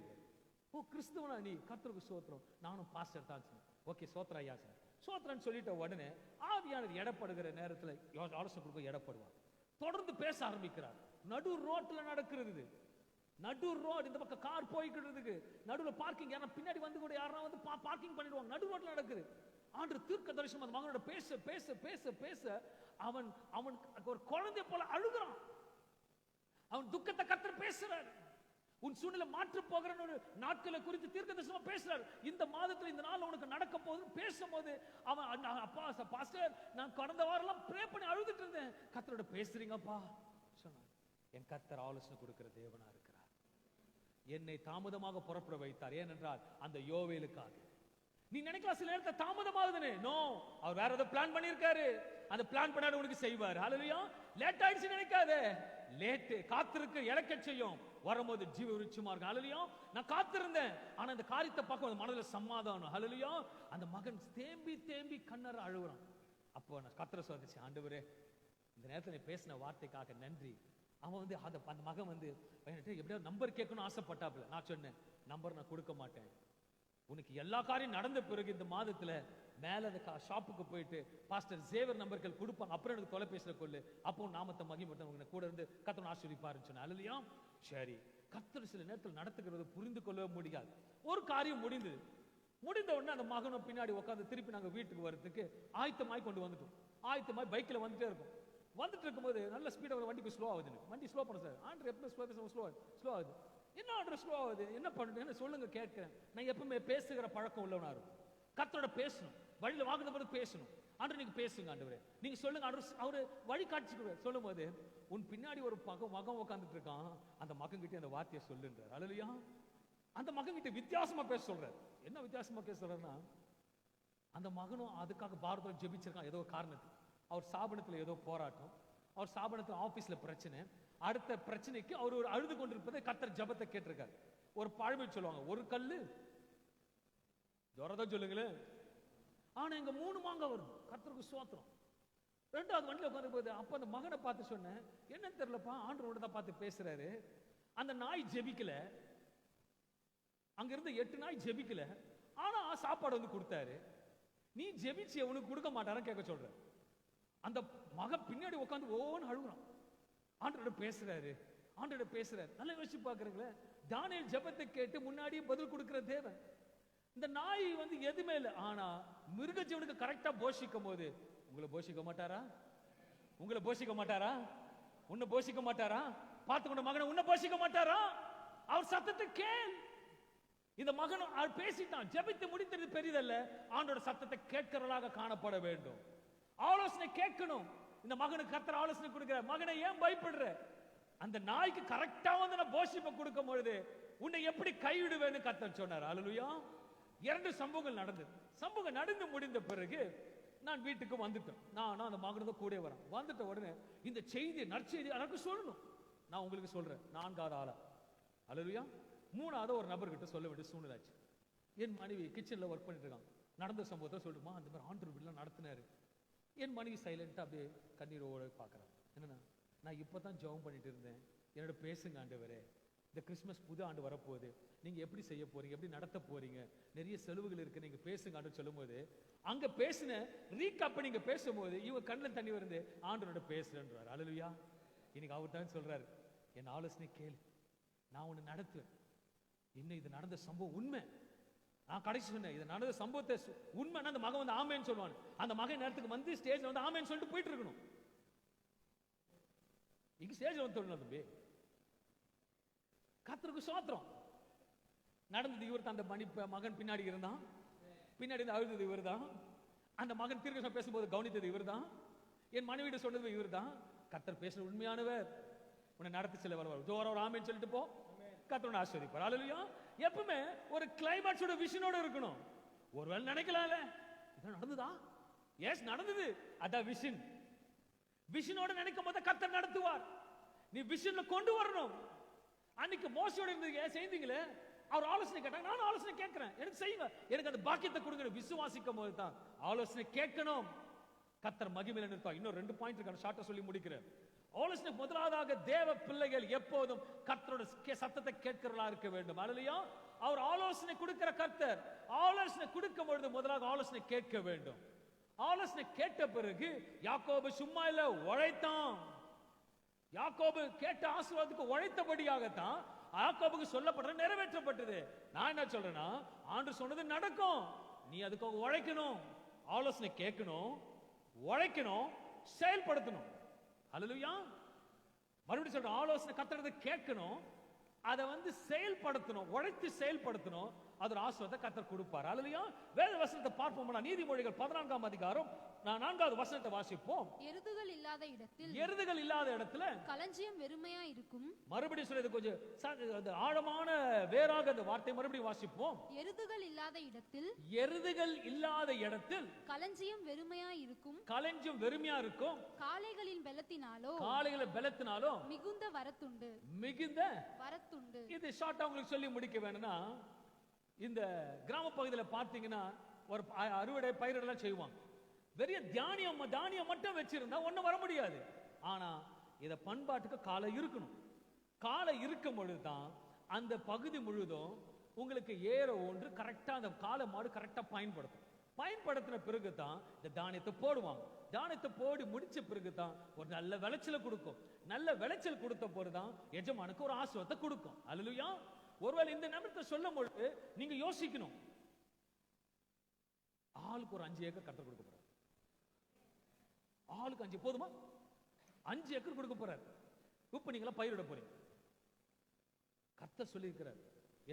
ஓ கிறிஸ்துவனா நீ? கர்த்தருக்கு சோத்திரம். நானும் பாஸ்டர் தான். ஓகே சோத்ரா ஐயா சார் சோத்ரான்னு சொல்லிட்ட உடனே ஆவியானவர் எடப்படுகிற நேரத்தில் ஆலோசனை கொடுக்க எடப்படுவார். தொடர்ந்து பேச ஆரம்பிக்கிறார். நடு ரோட்ல நடக்கிறது, நடு ரோடு இந்த பக்கம் கார் போய்க்கிறதுக்கு நடுவில் பார்க்கிங், யாரா பின்னாடி வந்து கூட யாரா வந்து பார்க்கிங் பண்ணிடுவாங்க. நடு ரோட்ல நடக்குது. ஆண்டு தீர்க்க தரிசனம் அந்த மகனோட பேச பேச பேச பேச அவன் ஒரு குழந்தை போல அழுகிறான். அவன் துக்கத்தை கர்த்தர் பேசுறார். உன் சூழ்நிலை மாற்ற போகிற நாட்களை குறித்து தீர்க்க தரிசனம் பேசுறார். இந்த மாதத்துல இந்த நாள் உனக்கு நடக்க போகுது பேசும்போது அவன் அப்பா பாஸ்டர் நான் கடந்த வாரம் ப்ரே பண்ணி அழுதுட்டு இருந்தேன், கர்த்தரோட பேசுறீங்கப்பா சொன்னான். என் கர்த்தர் ஆலோசனை கொடுக்கிற தேவனா இருக்கிறார். என்னை தாமதமாக புறப்பட வைத்தார். ஏனென்றால் அந்த யோவேலுக்காக. நீ நினைக்கலாம் சில நேரத்தை தாமதமாகுதுன்னு. நோ, அவர் வேற ஏதோ பிளான் பண்ணியிருக்காரு. அந்த பிளான் பண்ணாரு உனக்கு செய்வார். ஹல்லேலூயா. லேட் ஆயிடுச்சு நினைக்காத. லேட் காத்திருக்கு இழக்க செய்யும். வரும்போது ஜீவ விருட்சமா இருக்கு. ஹல்லேலூயா. நான் காத்திருந்தேன், ஆனா இந்த காரியத்தை பார்க்க மனதுல சமாதானம். ஹல்லேலூயா. அந்த மகன் தேம்பி தேம்பி கண்ணற அழுகுறான். அப்போ நான் கர்த்தரை சொல்லிச்சு, ஆண்டவரே இந்த நேரத்தில் நீ பேசின வார்த்தைக்காக நன்றி. அவன் வந்து அந்த மகன் வந்து எப்படியாவது நம்பர் கேட்கணும்னு ஆசைப்பட்டாப்புல. நான் சொன்னேன், நம்பர் நான் கொடுக்க மாட்டேன். உனக்கு எல்லா காரியம் நடந்த பிறகு இந்த மாதத்துல மேல அந்த ஷாப்புக்கு போயிட்டு பாஸ்டர் சேவர் நம்பர்கள் கொடுப்பாங்க, அப்புறம் எனக்கு தொலைபேசியில கொள்ளு, அப்போ நாமத்தை மகிமைப்படுத்த கூட இருந்து கர்த்தர் ஆசீர்வதிப்பாருன்னு சொன்னேன். அல்லையா? சரி. கர்த்தர் சில நேரத்தில் நடத்துகிறது புரிந்து கொள்ளவே முடியாது. ஒரு காரியம் முடிந்தது. முடிந்த உடனே அந்த மகனும் பின்னாடி உட்காந்து திருப்பி நாங்க வீட்டுக்கு வர்றதுக்கு ஆயத்தமாய் கொண்டு வந்துட்டோம். ஆயத்தமாய் பைக்ல வந்துட்டே இருக்கும். வந்துட்டு இருக்கும்போது நல்ல ஸ்பீடா வண்டிக்கு ஸ்லோ ஆகுது. வண்டி ஸ்லோ பண்ண சார். ஆண்டர் எப்பவுமே ஸ்லோ ஆகுது. என்ன ஆண்டர் ஸ்லோ ஆகுது? என்ன பண்ணுறது? என்ன சொல்லுங்க கேட்கிறேன். நான் எப்பவுமே பேசுகிற பழக்கம் உள்ளவனா இருக்கும். கர்த்தரோட பேசணும், வழியில வாங்குற போது பேசணும். ஆண்டர் நீங்க பேசுங்க ஆண்டவரே, நீங்க சொல்லுங்க ஆண்டர். அவரு வழி காட்சி சொல்லும் போது உன் பின்னாடி ஒரு மகன் உட்காந்துட்டு இருக்கான், அந்த மகன் கிட்ட அந்த வார்த்தையை சொல்லுன்றார். அல்லையா? அந்த மகன் கிட்ட வித்தியாசமா பேச சொல்றாரு. என்ன வித்தியாசமா பேச சொல்றாருன்னா, அந்த மகனும் அதுக்காக பாரதம் ஜெபிச்சிருக்கான். ஏதோ காரணத்துக்கு அவர் ஸ்தாபனத்துல ஏதோ போராட்டம், அவர் ஸ்தாபனத்துல ஆபீஸ்ல பிரச்சனை, அடுத்த பிரச்சனைக்கு அவர் ஒரு அழுது கொண்டிருப்பதை கர்த்தர் ஜெபத்தை கேட்டிருக்காரு. ஒரு பழமொழி சொல்லுவாங்க, ஒரு கல்லு ஜோரதான் சொல்லுங்களேன், ஆனா இங்க 3 மாங்காய் வரும். கர்த்தருக்கு ஸ்தோத்திரம். ரெண்டாவது வண்டியில உட்காந்து போகுது. அப்ப அந்த மகனை பார்த்து சொன்னேன், என்னன்னு தெரியலப்பா, ஆண்டவரோட தான் பார்த்து பேசுறாரு. அந்த நாய் ஜெபிக்கல, அங்க இருந்த 8 நாய் ஜெபிக்கல, ஆனா சாப்பாடு வந்து கொடுத்தாரு. நீ ஜெபிச்சு உனக்கு கொடுக்க மாட்டாரன்னு கேட்க சொல்ற. அந்த மகன் பின்னாடி உட்காந்து ஓன்னு அழுகுறான். ஆண்டவரோட பேசுறாரு, ஆண்டவரோட பேசுறாரு. நல்லா யோசிச்சு பாக்குறீங்களே, தானியேல் ஜெபத்தை கேட்டு முன்னாடியே பதில் கொடுக்கிற தேவன். இந்த நாய் வந்து எதுவுமே இல்லை, ஆனா மிருக ஜீவனுக்கு கரெக்டா போஷிக்கும் போது உங்களை போஷிக்க மாட்டாரா? உங்களை போஷிக்க மாட்டாரா? உன்னை போஷிக்க மாட்டாரா? பார்த்து கொண்ட மகனை உன்னை போஷிக்க மாட்டாரா? அவர் சத்தத்தை கேள். இந்த மகன் பேசிட்டான், ஜெபித்து முடித்தது பெரிதல்ல, ஆண்டோட சத்தத்தை கேட்கிறவர்களாக காணப்பட வேண்டும். ஆலோசனை கேட்கணும். இந்த மகனுக்கு கர்த்தர் ஆலோசனை கொடுக்கிற, மகனை ஏன் பயப்படுற? அந்த நாய்க்கு கரெக்டா வந்து நான் போஷிப்பை கொடுக்கும் பொழுது உன்னை எப்படி கைவிடுவேன்னு கர்த்தர் சொன்னார். அல்லேலூயா. 2 சம்பவங்கள் நடந்தது. சம்பவம் நடந்து முடிந்த பிறகு நான் வீட்டுக்கு வந்துட்டேன். நான் அந்த மகனோட கூட வரேன். வந்துட்ட உடனே இந்த செய்தி நற்செய்தி எனக்கு சொல்லணும். நான் உங்களுக்கு சொல்றேன். 4வது ஆளா, அல்லேலூயா, 3வது ஒரு நபர்கிட்ட சொல்ல வேண்டிய சூழ்நிலை ஆச்சு. என் மனைவி கிச்சன்ல ஒர்க் பண்ணிட்டு இருக்காங்க. நடந்த சம்பவத்தை சொல்லுமா, அந்த மாதிரி ஆண்டவர் வீட்டுல நடத்தினாரு. என் மனைவி சைலண்டா அப்படியே கண்ணீரோட பாக்குறாங்க. என்னன்னா, நான் இப்பதான் ஜெபம் பண்ணிட்டு இருந்தேன், என்னோட பேசுங்க ஆண்டவரே, இந்த கிறிஸ்துமஸ் புது ஆண்டு வரப்போகுது, நீங்க எப்படி செய்ய போறீங்க, எப்படி நடத்த போறீங்க, நிறைய செலவுகள் இருக்கு, நீங்க பேசுங்க ஆண்டு சொல்லும் போது அங்க பேசின ரீகாப் நீங்க பேசும்போது இவங்க கண்ணில் தண்ணி வருது. ஆண்டவரோட பேசுறேன்றாரு. அல்லேலூயா. இன்னைக்கு அவர் தான் சொல்றாரு, என் ஆலோசனை கேளு, நான் உன்னை நடத்துவேன். இன்னும் இது நடந்த சம்பவம் உண்மை. நான் கடைசி சொன்னேன், இது நடந்த சம்பவத்தை உண்மைன்னா அந்த மகன் வந்து ஆமேன்னு சொல்லுவான். அந்த மகன் நேரத்துக்கு வந்து ஸ்டேஜ்ல வந்து ஆமேன்னு சொல்லிட்டு போயிட்டு இருக்கணும். இங்க ஸ்டேஜ்ல வந்து சொல்லணும் தம்பி. கர்த்தருக்கு ஸ்தோத்திரம். நடந்தது இவர் தான். அந்த மகன் பின்னாடி இருந்தான். பின்னாடி இருந்து அழுதது இவர் தான். அந்த மகன் தீர்க்கதரிசனம் பேசும்போது கவனித்தது இவர் தான். என் மனைவிட சொன்னது இவர் தான். கர்த்தர் பேசுற உண்மையானவர். உன்னை நடத்தி செல்ல வர ஜோர ஒரு ஆமேன்னு சொல்லிட்டு போ, கர்த்தர் ஆசீர்வதிப்பார். அல்லேலூயா. எப்பவுமே ஒரு கிளைமாக்ஸோட விஷனோட இருக்கணும். ஒருவேளை நினைக்கலாம்ல, இது நடந்ததா? எஸ், நடந்தது. அதான் விஷன். விஷனோட நினைக்கும் போது கர்த்தர் நடத்துவார். நீ விஷன்ல கொண்டு வரணும். அன்னைக்கு மோசையோட இருந்தீங்க, செய்தீங்களே, அவர் ஆலோசனை கேட்டாங்க, நானும் ஆலோசனை கேட்கிறேன், எனக்கு செய்யுங்க, எனக்கு அந்த பாக்கியத்தை கொடுங்க. விசுவாசிக்கும் போது தான் ஆலோசனை கேட்கணும். கர்த்தர் மகிமையில நிறுத்துவார். இன்னும் 2 பாயிண்ட் இருக்கு, ஷார்ட்டா சொல்லி முடிக்கிறேன். ஆலோசனை முதலாவதாக தேவ பிள்ளைகள் எப்போதும் கர்த்தரோட சத்தத்தை கேட்கிறவர்களா இருக்க வேண்டும். அல்லேலூயா. அவர் ஆலோசனை கொடுக்கிற கர்த்தர். ஆலோசனை கொடுக்கும் பொழுது முதலாக ஆலோசனை கேட்க வேண்டும். ஆலோசனை கேட்ட பிறகு யாக்கோபு சும்மா இல்ல, உழைத்தான். யாக்கோபு கேட்ட ஆசீர்வாதத்துக்கு உழைத்தபடியாகத்தான் யாக்கோபுக்கு சொல்லப்பட்டது நிறைவேற்றப்பட்டது. நான் என்ன சொல்றேன்னா, ஆண்டு சொன்னது நடக்கும், நீ அதுக்காக உழைக்கணும். ஆலோசனை கேட்கணும், உழைக்கணும், செயல்படுத்தணும். அல்லேலூயா. மறுபடியும் சொல்றேன், ஆலோசனை கர்த்தரதை கேட்கணும், அதை வந்து செயல்படுத்தணும், உழைத்து செயல்படுத்தணும். அது ஒரு ஆசீர்வாதத்தை கர்த்தர் கொடுப்பார். அல்லேலூயா. வேத வசனத்தை பார்ப்போம். நீதிமொழிகள் 14ஆம் அதிகாரம் 4வது வசனத்தை வாசிப்போம். எருதுகள் இல்லாத இடத்தில், எருதுகள் இல்லாத இடத்துல களஞ்சியம் வெறுமையா இருக்கும். மறுபடியும் சொல்றது கொஞ்சம் ஆழமான வேறாக அந்த வார்த்தை மறுபடியும் வாசிப்போம். எருதுகள் இல்லாத இடத்தில், எருதுகள் இல்லாத இடத்தில் களஞ்சியம் வெறுமையா இருக்கும். களஞ்சியம் வெறுமையா இருக்கும். காளைகளின் பலத்தினாலோ, காளைகளின் பலத்தினாலோ மிகுந்த வரத்துண்டு. மிகுந்த வரத்துண்டு. இது ஷார்ட்டா உங்களுக்கு சொல்லி முடிக்க வேணும்னா, இந்த கிராம பகுதியில் பார்த்தீங்கன்னா ஒரு அறுவடை பயிரெல்லாம் செய்வாங்க. வெறிய தானியம் மட்டும் வச்சிருந்தா ஒண்ணும் வர முடியாது. ஆனா இத பண்பாட்டுக்கு காலை இருக்கணும். காலை இருக்கும் பொழுதுதான் அந்த பகுதி முழுதும் உங்களுக்கு ஏற ஒன்று கரெக்டா அந்த காலை மாடு கரெக்டா பயன்படுத்தும். பயன்படுத்தின பிறகுதான் இந்த தானியத்தை போடுவாங்க. தானியத்தை போடி முடிச்ச பிறகுதான் ஒரு நல்ல விளைச்சலை கொடுக்கும். நல்ல விளைச்சல் கொடுத்த போதுதான் எஜமானுக்கு ஒரு ஆசீர்வாதத்தை கொடுக்கும். அல்லேலூயா. ஒருவேளை இந்த நிமிடத்தை சொல்லும் பொழுது நீங்க யோசிக்கணும், ஆளுக்கு ஒரு 5 ஏக்கர் கர்த்தர் கொடுக்க போறார். ஆளுக்கு 5 போதுமா? 5 ஏக்கர் கொடுக்க போறார். இப்ப நீங்களா பயிரிட போறீங்க. கர்த்தர் சொல்லி இருக்கிறார்,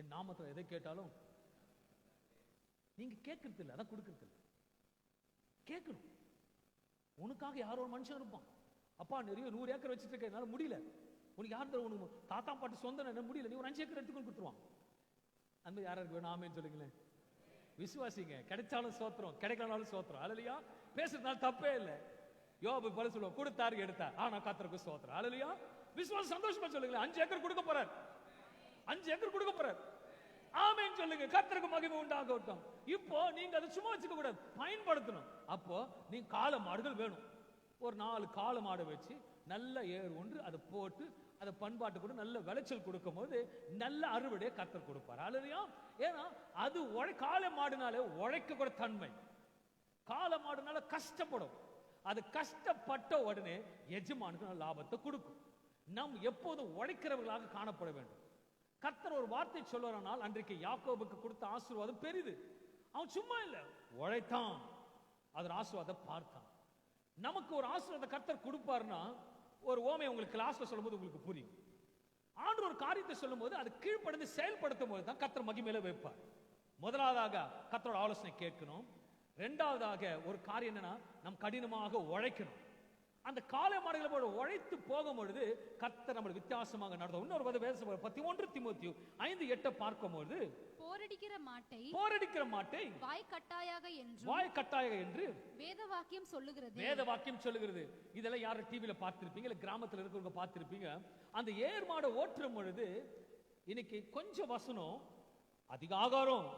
என் நாமத்துல எதை கேட்டாலும் நீங்க கேட்கறது இல்லை, அதான் கொடுக்கறது இல்லை. கேட்கணும். உனக்காக யாரோ ஒரு மனுஷன் இருப்பான். அப்பா நிறைய 100 ஏக்கர் வச்சுட்டு இருக்க, என்னால முடியல. உனக்கு யார் தர, உனக்கு தாத்தா பாட்டு சொந்தம் என்ன முடியல, நீ ஒரு 5 ஏக்கர் எடுத்துக்கொண்டு கொடுத்துருவான். அந்த யாருக்கு வேணும் ஆமேன்னு சொல்லுங்களேன். விசுவாசிங்க. கிடைச்சாலும் சோத்திரம், கிடைக்கலனாலும் சோத்திரம். அல்லேலூயா. பேசுறதுனால தப்பே இல்லை. யோபு போல சொல்லுவோம், கொடுத்தாரு எடுத்தார், ஆனா கர்த்தருக்கு சோத்திரம். அல்லேலூயா. விசுவாசம் சந்தோஷமா சொல்லுங்களேன். 5 ஏக்கர் கொடுக்க போறார். 5 ஏக்கர் கொடுக்க போறார். ஆமென் சொல்லுங்க. கர்த்தருக்கு மகிமை உண்டாகட்டும். இப்போ நீங்க அதை சும்மா வச்சுக்க கூடாது, பயன்படுத்தணும். அப்போ நீங்க காளை மாடுகள் வேணும். ஒரு 4 காளை மாடு வச்சு நல்ல ஏர் ஒன்று அதை போட்டு அதை பண்பாட்டு கூட நல்ல விளைச்சல் கொடுக்கும் போது நல்ல அறுவடையை கர்த்தர் கொடுப்பார். அல்லேலூயா. ஏன்னா அது காளை மாடுனாலே உழைக்க கூட தன்மை. காளை மாடுனால கஷ்டப்படும். அது கஷ்டப்பட்ட உடனே எஜமானுக்கு நல்ல லாபத்தை கொடுக்கும். நாம் எப்போதும் உழைக்கிறவர்களாக காணப்பட வேண்டும். கர்த்தர் ஒரு வார்த்தை சொல்லுவாரானால் அன்றைக்கு யாக்கோபுக்கு கொடுத்த ஆசீர்வாதம் பெரிது. அவன் சும்மா இல்ல, உழைத்தான், அதன் ஆசீர்வாதம் பார்த்தான். நமக்கு ஒரு ஆசீர்வாதம் கர்த்தர் கொடுப்பாருன்னா, ஒரு ஓமையை உங்களுக்கு கிளாஸ்ல சொல்லும்போது உங்களுக்கு புரியும். ஆண்டு ஒரு காரியத்தை சொல்லும் போது அது கீழ்ப்படிந்து செயல்படுத்தும் போது தான் கர்த்தர் மகிமையில வைப்பார். முதலாவதாக கர்த்தரோட ஆலோசனை கேட்கணும். இரண்டாவதாக ஒரு காரியம் என்னன்னா, நம் கடினமாக உழைக்கணும். அந்த காளை மாடுகளை போல உழைத்து போகும் பொழுது கர்த்தர் நம்மளை வித்தியாசமாக நடத்தும். இன்னொரு வேதம் 11 தீமோத்தேயு 5:8 பார்க்கும்போது போரடிக்கிற மாட்டை வாய்க்கட்டாயாக என்று வேதவாக்கியம் சொல்லுகிறது. இதெல்லாம் யாரும் டிவில பார்த்திருப்பீங்க, இல்ல கிராமத்துல இருக்கிறவங்க பார்த்திருப்பீங்க. அந்த ஏர் மாடை ஓட்டுற பொழுது இன்னைக்கு கொஞ்சம் வசனம் அதிக ஆகாரம்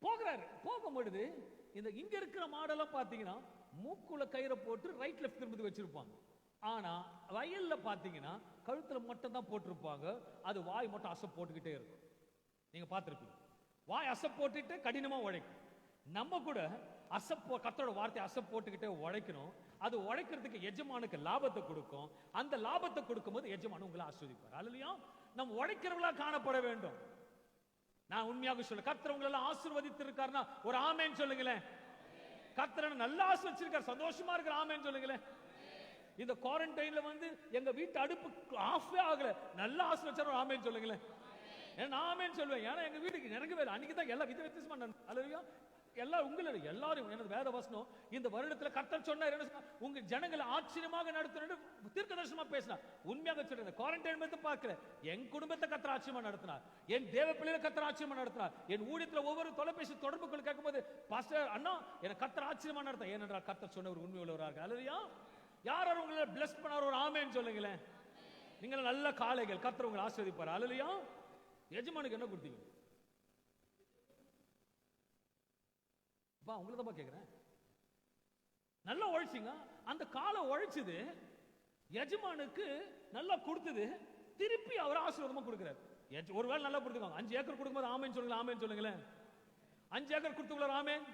போகிறாரு. போகும் பொழுது இங்க இருக்கிற மாடெல்லாம் பாத்தீங்கன்னா மூக்குல கயிறை போட்டு ரைட் லெஃப்ட் திரும்பி வச்சிருப்பாங்க. ஆனா வயல்ல பாத்தீங்கன்னா கழுத்துல மட்டும் தான் போட்டிருப்பாங்க. அது வாய் மட்டும் அசை போட்டுக்கிட்டே இருக்கும். நீங்க பார்த்திருப்பீங்க. வாய் அசை போட்டுட்டு கடினமா உழைக்கும். நம்ம கூட கர்த்தரோட வார்த்தை அசை போட்டுக்கிட்டே உழைக்கணும். அது உழைக்கிறதுக்கு எஜமானுக்கு லாபத்தை கொடுக்கும். அந்த லாபத்தை கொடுக்கும் போது எஜமான் உங்களை ஆஸ்வதிப்பார். அல்லையா? நம்ம உழைக்கிறவங்களா காணப்பட வேண்டும். நான் உண்மையாக சொல்ல, கர்த்தர் உங்களை எல்லாம் ஆசீர்வதித்து இருக்காருன்னா ஒரு ஆமேன் சொல்லுங்களேன். கர்த்தர் நல்லா ஆசீர்வதிச்சிருக்கார், சந்தோஷமா இருக்கிற ஆமேன் சொல்லுங்களேன். இந்த குவாரண்டைன்ல எங்க வீட்டு அடுப்பு ஆஃபே ஆகல, நல்லா ஆசீர்வதிச்சார் ஆமேன் சொல்லுங்களேன். நான் ஆமேன் சொல்லுவேன். ஏன்னா எங்க வீட்டுக்கு நிறையவே இல்லை. அன்னைக்கு தான் எல்லாம் வித்தியாசமா அல்லையா? எல்லாரும் எனது வேத வசனம் இந்த வருடத்துல கர்த்தர் சொன்னார், உங்க ஜனங்களை ஆச்சரியமாக நடத்தின தீர்க்கதரிசனமா பேசினார். உண்மையாக சொல்றேன், குவாரண்டைன் பத்தி பார்க்கல, என் குடும்பத்தை கர்த்தர் ஆச்சரியமா நடத்தினார், என் தேவ பிள்ளைகளை கர்த்தர் ஆச்சரியமா நடத்தினார். என் ஊழியத்துல ஒவ்வொரு தொலைபேசி தொடர்புகள் கேட்கும்போது பாஸ்டர் அண்ணா எனக்கு கர்த்தர் ஆச்சரியமா நடத்த, ஏனென்றால் கர்த்தர் சொன்ன ஒரு உண்மை உள்ளவராக. அல்லையா? யார் உங்களை பிளஸ் பண்ணார் ஒரு ஆமேன்னு சொல்லுங்களேன். நீங்க நல்ல காளைகள், கர்த்தர் உங்களை ஆசீர்வதிப்பார். அல்லையா? எஜமானுக்கு என்ன கொடுத்தீங்க? உங்களை தான் கேக்குறேன். நல்லா உழைச்சிங்க. அந்த காலை உழைச்சது எஜமானுக்கு நல்லா கொடுத்தது, திருப்பி அவர் ஆசீர்வாதமா கொடுக்கிறார். ஒருவேளை நல்லா கொடுத்துக்கோங்க. 5 ஏக்கர் கொடுக்கும்போது ஆமேன் சொல்லுங்க, ஆமேன் சொல்லுங்களேன். 5 ஏக்கர் கொடுத்துக்குள்ள ஆமேன்.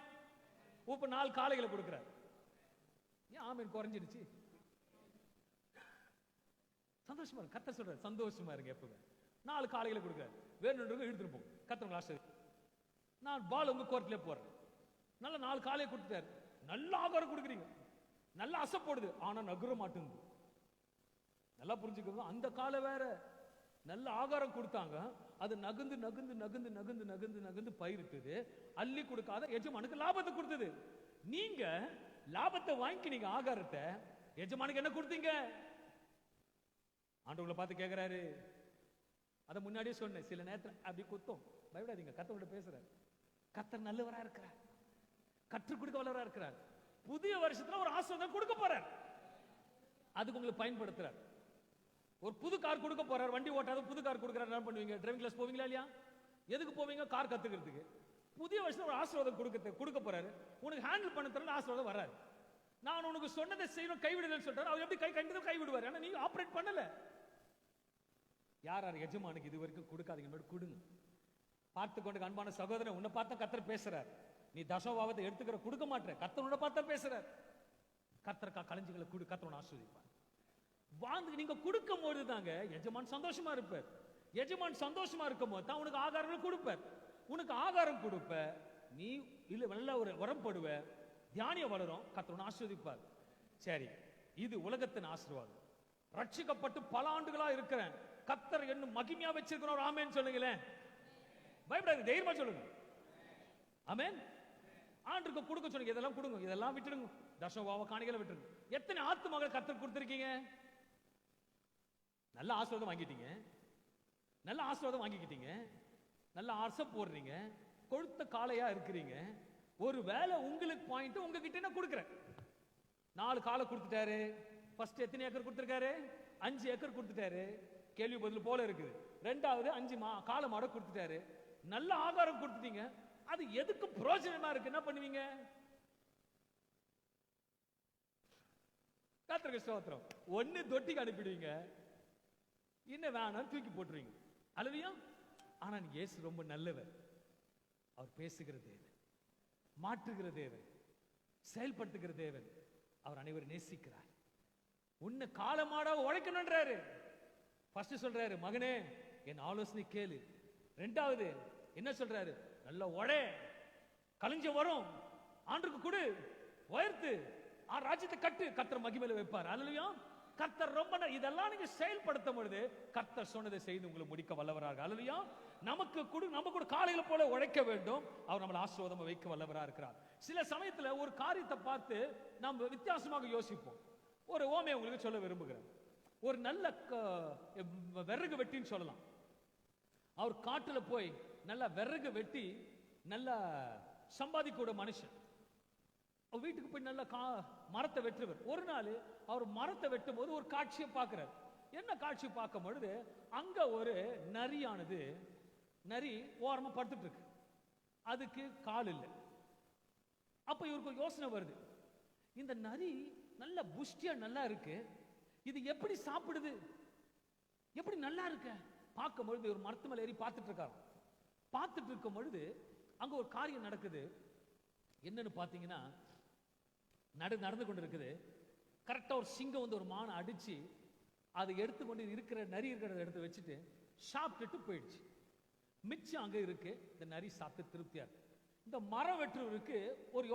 இப்ப 4 காளைகளை கொடுக்கிறார். ஏன் ஆமேன் குறைஞ்சிருச்சு? சந்தோஷமா இருக்கு. கர்த்தர் சொல்றாரு சந்தோஷமா இருக்கு. எப்பவுமே 4 காளைகளை கொடுக்கிறார். வேணும்ன்றவங்க எடுத்துட்டு போங்க, கர்த்தர் உங்களை ஆசீர்வதிப்பார். நான் பால் உங்க கோர்ட்ல போறேன். நல்ல 4 காளையை கொடுத்துட்டாரு. நல்ல ஆகாரம் கொடுக்குறீங்க, நல்ல அசை போடுது, ஆனா நகுர மாட்டேங்குது. நல்லா புரிஞ்சுக்கோங்க. அந்த காலை வேற நல்ல ஆகாரம் கொடுத்தாங்க, அது நகுந்து நகுந்து நகுந்து நகுந்து நகுந்து நகுந்து பயிரிட்டது. அள்ளி கொடுக்காத எஜமானுக்கு லாபத்தை கொடுத்தது. நீங்க லாபத்தை வாங்கினீங்க, ஆகாரத்தை. எஜமானுக்கு என்ன கொடுத்தீங்க? ஆண்டவங்களை பார்த்து கேட்கிறாரு. அதை முன்னாடியே சொன்னேன், சில நேரத்தில் அப்படி குத்தம். பயப்படாதீங்க, கர்த்தரோட பேசுறாரு. கர்த்தர் நல்லவரா இருக்கிறார், கற்றுக் கொடுக்க வல்லவரா இருக்கிறார். புதிய வருஷத்துல ஒரு ஆசீர்வாதம் கொடுக்க போறார். அதுக்கு உங்களுக்கு பயன்படுத்துறார். ஒரு புது கார் கொடுக்க போறார். வண்டி ஓட்டாத புது கார் கொடுக்கறாரு. என்ன பண்ணுவீங்க? டிரைவிங் கிளாஸ் போவீங்களா இல்லையா? எதுக்கு போவீங்க? கார் கத்துக்கிறதுக்கு. புதிய வருஷத்துல ஒரு ஆசீர்வாதம் கொடுக்க போறாரு. உனக்கு ஹேண்டில் பண்ண தெரியல, ஆசீர்வாதம் வராரு. நான் உனக்கு சொன்னதை செய்யணும், கைவிடுதல் சொல்றாரு. அவர் எப்படி கண்டிப்பா கைவிடுவார்? ஏன்னா நீங்க ஆபரேட் பண்ணல. யார் எஜமானுக்கு இது வரைக்கும் கொடுக்காதீங்க, கொடுங்க. பார்த்து கொண்டு அன்பான சகோதரன், உன்னை பார்த்தா கர்த்தர் பேசுறார். நீ தசமபாகத்தை எடுத்துக்கிற கொடுக்க மாட்டேற, கர்த்தரோட பார்த்தா பேசுறார். கர்த்தர் களஞ்சிகளை கொடு, கர்த்தரோட ஆசீர்வதிப்பார். நீங்க கொடுக்கும் போது தாங்க எஜமான் சந்தோஷமா இருப்பார். எஜமான் சந்தோஷமா இருக்கும் போது தான் உனக்கு ஆகாரங்கள் கொடுப்பார். உனக்கு ஆகாரம் கொடுப்ப, நீ இல்ல நல்ல ஒரு உரம்படுவ, தியானிய வளரும், கர்த்தரோட ஆசீர்வதிப்பார். சரி, இது உலகத்தின் ஆசீர்வாதம். ரட்சிக்கப்பட்டு பல ஆண்டுகளா இருக்கிறேன், கர்த்தர் என்ன மகிமையா வச்சிருக்கிறோம், ஆமென் சொல்லுங்களேன். பயப்படாதீங்க, தைரியமா சொல்லுங்க ஆமென். ஆண்டுக்கு கொடுக்க சொல்லுங்க, இதெல்லாம் கொடுங்க, இதெல்லாம் விட்டுடுங்க, தசமபாக காணிகளை விட்டுருங்க. எத்தனை ஆத்துமகள் கர்த்தர் கொடுத்திருக்கீங்க? நல்ல ஆசீர்வாதம் வாங்கிட்டீங்க, நல்ல ஆசீர்வாதம் வாங்கிக்கிட்டீங்க, நல்ல ஆசை போடுறீங்க, கொழுத்த காளையா இருக்கிறீங்க. ஒரு வேலை உங்களுக்கு பாயிண்ட் உங்ககிட்ட நான் கொடுக்குறேன். 4 காளை கொடுத்துட்டாரு. ஃபர்ஸ்ட் எத்தனை ஏக்கர் கொடுத்துருக்காரு? 5 ஏக்கர் கொடுத்துட்டாரு. கேள்வி பதில் போல இருக்குது. 2வது 5 காளை மாட கொடுத்துட்டாரு. நல்ல ஆகாரம் கொடுத்துட்டீங்க. அது எதுக்கு பிரயோஜனமா இருக்கு? என்ன பண்ணுவீங்க? கர்த்தருக்கு ஸ்தோத்திரம். ஒன்னு தொட்டிக்கு அனுப்பிடுவீங்க, இன்னும் வேணாம் தூக்கி போட்டுருவீங்க. அல்லையா? ஆனா இயேசு ரொம்ப நல்லவர். அவர் பேசுகிற தேவன், மாற்றுகிற தேவன், செயல்படுத்துகிற தேவன். அவர் அனைவரும் நேசிக்கிறார். உன்னை காலமாடாக உழைக்கணும்ன்றாரு. ஃபர்ஸ்ட் சொல்றாரு, மகனே என் ஆலோசனை கேளு. 2வது என்ன சொல்றாரு? நல்ல உழை, கலைஞ்ச வரும், ஆண்டுக்கு கொடு, உயர்த்து, ராஜ்யத்தை கட்டு, கர்த்தர் மகிமையில வைப்பார். அல்லையா? கர்த்தர் ரொம்ப இதெல்லாம் நீங்க செயல்படுத்தும் பொழுது கர்த்தர் சொன்னதை செய்து உங்களை முடிக்க வல்லவராக. அல்லையா? நம்ம கூட காலையில போல உழைக்க வேண்டும். அவர் நம்மளை ஆசீர்வாதமா வைக்க வல்லவரா இருக்கிறார். சில சமயத்துல ஒரு காரியத்தை பார்த்து நாம் வித்தியாசமாக யோசிப்போம். ஒரு ஓமையை உங்களுக்கு சொல்ல விரும்புகிறேன். ஒரு நல்ல விறகு வெட்டின்னு சொல்லலாம். அவர் காட்டுல போய் நல்ல விறகு வெட்டி நல்ல சம்பாதிக்கூட மனுஷன். வீட்டுக்கு போய் நல்ல மரத்தை வெட்டுவர். ஒரு நாள் அவர் மரத்தை வெட்டும் போது ஒரு காட்சியை பார்க்கிறார். என்ன காட்சி பார்க்கும் பொழுது அங்க ஒரு நரியானது நரி ஓரமா படுத்துட்டு இருக்கு. அதுக்கு கால் இல்லை. அப்ப இவருக்கு யோசனை வருது, இந்த நரி நல்ல புஷ்டியா நல்லா இருக்கு, இது எப்படி சாப்பிடுது, எப்படி நல்லா இருக்க பார்க்கும் பொழுது ஒரு மரத்து மேல ஏறி பார்த்துட்டு இருக்காரு. பார்த்துட்டு இருக்கும் பொழுது அங்க ஒரு காரியம் நடக்குது. என்னன்னு பாத்தீங்கன்னா, நடந்து கொண்டு இருக்குது. கரெக்டா ஒரு சிங்கம் வந்து ஒரு மானை அடிச்சு அதை எடுத்துக்கொண்டு இருக்கிற நரி இருக்கிறத எடுத்து வச்சுட்டு சாப்பிட்டுட்டு போயிடுச்சு. மிச்சம் அங்க இருக்கு. இந்த நரி சாப்பிட்டு திருப்தியா இருக்கு. இந்த மரம் வெட்டுறவருக்கு ஒரு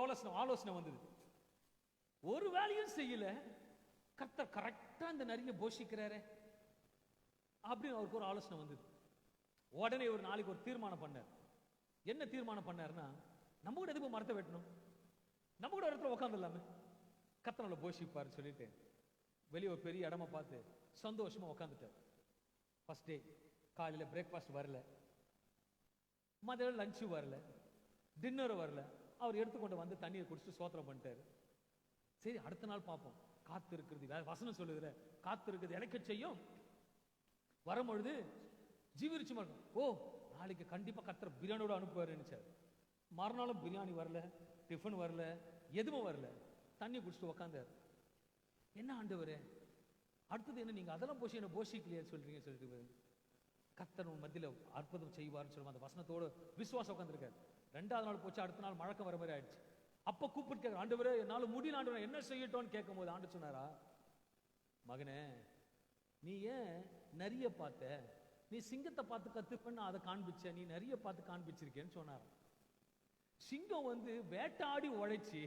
ஆலோசனை வந்தது. ஒரு வேலையும் செய்யல, கர்த்தர் கரெக்டா இந்த நரியை போஷிக்கிறாரே அப்படின்னு அவருக்கு ஒரு ஆலோசனை வந்தது. உடனே ஒரு நாளைக்கு ஒரு தீர்மானம் பண்ணார். என்ன தீர்மானம் பண்ணாருன்னா, நம்ம கூட எதுக்கு மரத்தை வெட்டணும், நம்ம கூட ஒரு இடத்துல உட்காந்துடலாமே, கர்த்தர் போஷிப்பாரு சொல்லிட்டு வெளியே ஒரு பெரிய இடமா பார்த்து சந்தோஷமா உட்காந்துட்டார். ஃபர்ஸ்ட் டே காலையில பிரேக்ஃபாஸ்ட் வரல, மதியம் லஞ்சு வரல, டின்னர் வரல. அவர் எடுத்துக்கொண்டு வந்து தண்ணியை குடிச்சிட்டு சோத்திரம் பண்ணிட்டாரு. சரி, அடுத்த நாள் பார்ப்போம். காத்து இருக்கிறது, வேற வசனம் சொல்லுதுல, காத்து இருக்கிறது இழைக்க செய்யும். வரும்பொழுது ஜீவிரிச்சு இருக்கும். ஓ, நாளைக்கு கண்டிப்பா கர்த்தர் பிரியாணியோட அனுப்புவாரு நினைச்சார். மறுநாளும் பிரியாணி வரல, டிஃபன் வரல, எதுவும் வரல. தண்ணி குடிச்சிட்டு உக்காந்தார். என்ன ஆண்டவரே, அடுத்தது என்ன, நீங்க அதெல்லாம் போஷி என்ன போஷிக்கலையே சொல்றீங்க சொல்லிட்டு கர்த்தர் மத்தியில அற்புதம் செய்வார்னு சொல்லுவோம். அந்த வசனத்தோட விசுவாசம் உட்காந்துருக்காரு. ரெண்டாவது நாள் போச்சு, அடுத்த நாள் மழக்கம் வர மாதிரி ஆயிடுச்சு. அப்ப கூப்பிட்டு கேட்க, ஆண்டவரே என்னால முடியல ஆண்டவரே, என்ன செய்யட்டோன்னு கேட்கும் போது ஆண்டு சொன்னாரா, மகனே நீ ஏன் நரிய பார்த்த, நீ சிங்கத்தை பார்த்து கத்துப்பன்னு அதை காண்பிச்ச, நீ நரிய பார்த்து காண்பிச்சிருக்கேன்னு சொன்னார். சிங்கம் வந்து வேட்டாடி உழைச்சி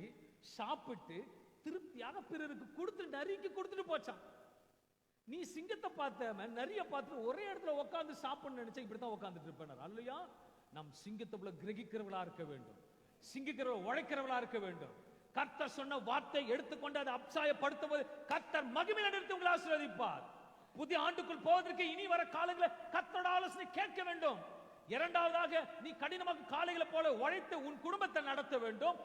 சாப்பிட்டு திருப்தியாக பிறருக்கு கொடுத்து நரிக்கு கொடுத்துட்டு போச்சான். நீ சிங்கத்தை பார்த்த நரிய பார்த்து ஒரே இடத்துல உட்காந்து சாப்பிடணும்னு நினைச்சா இப்படித்தான் உட்காந்துட்டு இருப்பேன். அல்லையா, நம் சிங்கத்தை கிரகிக்கிறவளா இருக்க வேண்டும், சிங்கிக்கிறவள உழைக்கிறவளா இருக்க வேண்டும். கர்த்தர் சொன்ன வார்த்தை எடுத்துக்கொண்டு அதை அப்சாயப்படுத்தும் போது கர்த்தர் மகிமையில் எடுத்து உங்களை ஆசீர்வதிப்பார். புதிய ஆண்டுக்குள் போவதற்கு இனி வர காலங்களை கர்த்தரோட ஆலோசனை கேட்க வேண்டும். இரண்டாவதாக, நீ கடினமாக காலைகளை போல உழைத்து உன் குடும்பத்தை நடத்த வேண்டும்.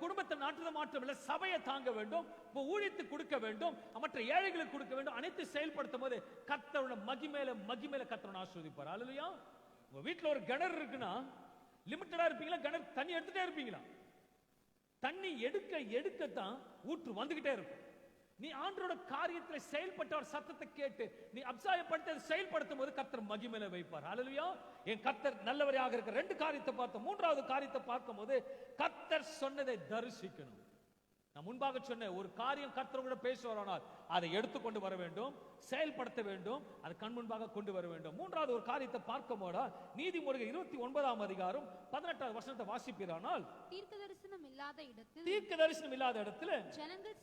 குடும்பத்தை நாட்டுறது மாற்றமில்லை, சபையை தாங்க வேண்டும், ஊழியத்து கொடுக்க வேண்டும், மற்ற ஏழைகளுக்கு கொடுக்க வேண்டும். அனைத்து செயல்படுத்தும் போது கர்த்தரோட மகிமையில கர்த்தரோட ஆசீர்வதிப்பார். அல்லேலூயா. உங்க வீட்டுல ஒரு கிணறு இருக்குன்னா லிமிட்டடா இருப்பீங்களா, கிணறு தண்ணி எடுத்துட்டே இருப்பீங்களா? தண்ணி எடுக்கத்தான் ஊற்று வந்துகிட்டே இருக்கும். நீ ஆண்டவரோட காரியத்துல செயல்பட்ட ஒரு சத்தத்தை கேட்டு நீ அப்சாயப்படுத்த செயல்படுத்தும் போது கர்த்தர் மகிமையில வைப்பார். அல்லேலூயா. என் கர்த்தர் நல்லவராக இருக்க. ரெண்டு காரியத்தை பார்த்தோம். மூன்றாவது காரியத்தை பார்க்கும் போது கர்த்தர் சொன்னதை தரிசிக்கணும். நான் முன்பாக சொன்ன ஒரு காரியம் கர்த்தர் கூட பேசுவாரானால் அதை எடுத்துக்கொண்டு வர வேண்டும், செயல்படுத்த வேண்டும், அதை கண் முன்பாக கொண்டு வர வேண்டும். மூன்றாவது ஒரு காரியத்தை பார்க்கும் போது நீதிமொழிகள் 29ஆம் அதிகாரம் 18வது வசனத்தை வாசிப்பீரானால், தீர்க்க தரிசனம் இல்லாத இடத்துல ஜனங்கள்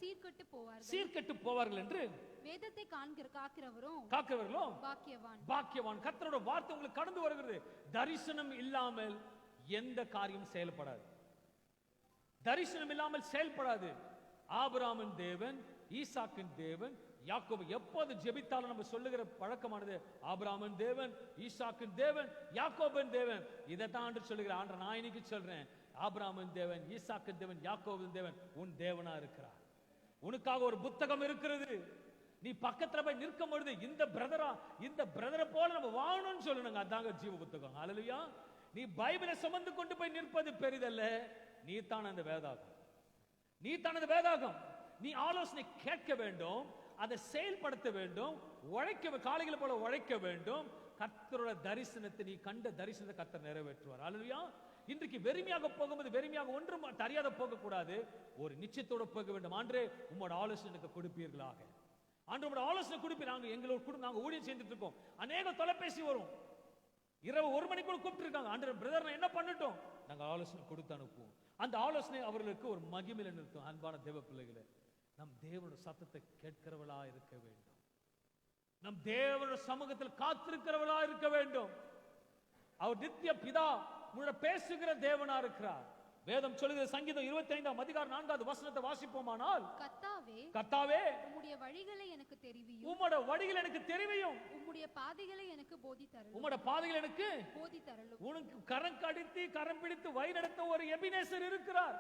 சீர்கெட்டு போவார்கள் என்று வேதத்தை காக்கிறவரும் பாக்கியவான். கர்த்தரோட வார்த்தை உங்களுக்கு கடந்து வருகிறது. தரிசனம் இல்லாமல் எந்த காரியம் செயல்படாது. தரிசனம் இல்லாமல் செயல்படாது. ஆபிரகாமின் தேவன், ஈசாக்கின் தேவன், யாக்கோபு எப்போது ஜெபித்தாலும் நம்ம சொல்லுகிற பழக்கமானது ஆபிரகாமின் தேவன், ஈசாக்கின் தேவன், யாக்கோபின் தேவன். இதைத்தான் ஆண்டு சொல்லுகிற ஆண்டு நான் இன்னைக்கு சொல்றேன். ஆபிரகாமின் தேவன், ஈசாக்கின் தேவன், யாக்கோபின் தேவன் உன் தேவனா இருக்கிறார். உனக்காக ஒரு புத்தகம் இருக்கிறது. நீ பக்கத்துல போய் நிற்கும் பொழுது இந்த பிரதரை போல நம்ம வாழணும்னு சொல்லணுங்க. அதாங்க ஜீவ புத்தகம். அல்லேலூயா. நீ பைபிளை சுமந்து கொண்டு போய் நிற்பது பெரிதல்ல, நீ தான் அந்த வேதாகம். நீ ஆலோசனை கேட்க வேண்டும், அதை செயல்படுத்த வேண்டும், காளைகளை போல உழைக்க வேண்டும். கர்த்தரோட தரிசனத்தை, நீ கண்ட தரிசனத்தை கர்த்தர் நிறைவேற்றுவார். அல்லேலூயா. இன்றைக்கு வெறுமையாக போகும்போது வெறுமையாக ஒன்றும் தெரியாத போக கூடாது, ஒரு நிச்சயத்தோட போக வேண்டும். ஆண்டவரே உம்மோட ஆலோசனை கொடுப்பீர்களாக. ஆண்டவரே உம்மோட ஆலோசனை கொடுப்பீர். எங்களோட நாங்க ஊழியம் செய்துட்டு இருக்கோம். அநேக தொலைபேசி வரும், இரவு 1 மணிக்குள்ள கூப்பிட்டு இருக்காங்க. ஆண்டவரே பிரதர் நான் என்ன பண்ணட்டும், நாங்க ஆலோசனை கொடுத்து அனுப்புவோம். அந்த ஆலோசனை அவர்களுக்கு ஒரு மகிமையில நிறுத்தும். அன்பான தேவ பிள்ளைகளே, நம் தேவனுடைய சத்தத்தை கேட்கிறவளா இருக்க வேண்டும். நம் தேவனுடைய சமூகத்தில் காத்திருக்கிறவளா இருக்க வேண்டும். அவர் நித்திய பிதா உங்களோட பேசுகிற தேவனா இருக்கிறார். வேதம் சொல்லுகிற சங்கீதம் 25 அதிகாரம் 4வது வசனத்தை வாசிப்போமானால், கர்த்தாவே உம்முடைய வழிகளை எனக்கு தெரிவியும், உம்முடைய வழிகள் எனக்கு தெரிவியும், உம்முடைய பாதைகளை எனக்கு போதித்தருளும், உம்முடைய பாதைகள் எனக்கு போதித்தருளும். உனக்கு கரம் பிடித்து வழி நடத்த ஒரு எபினேசர் இருக்கிறார்.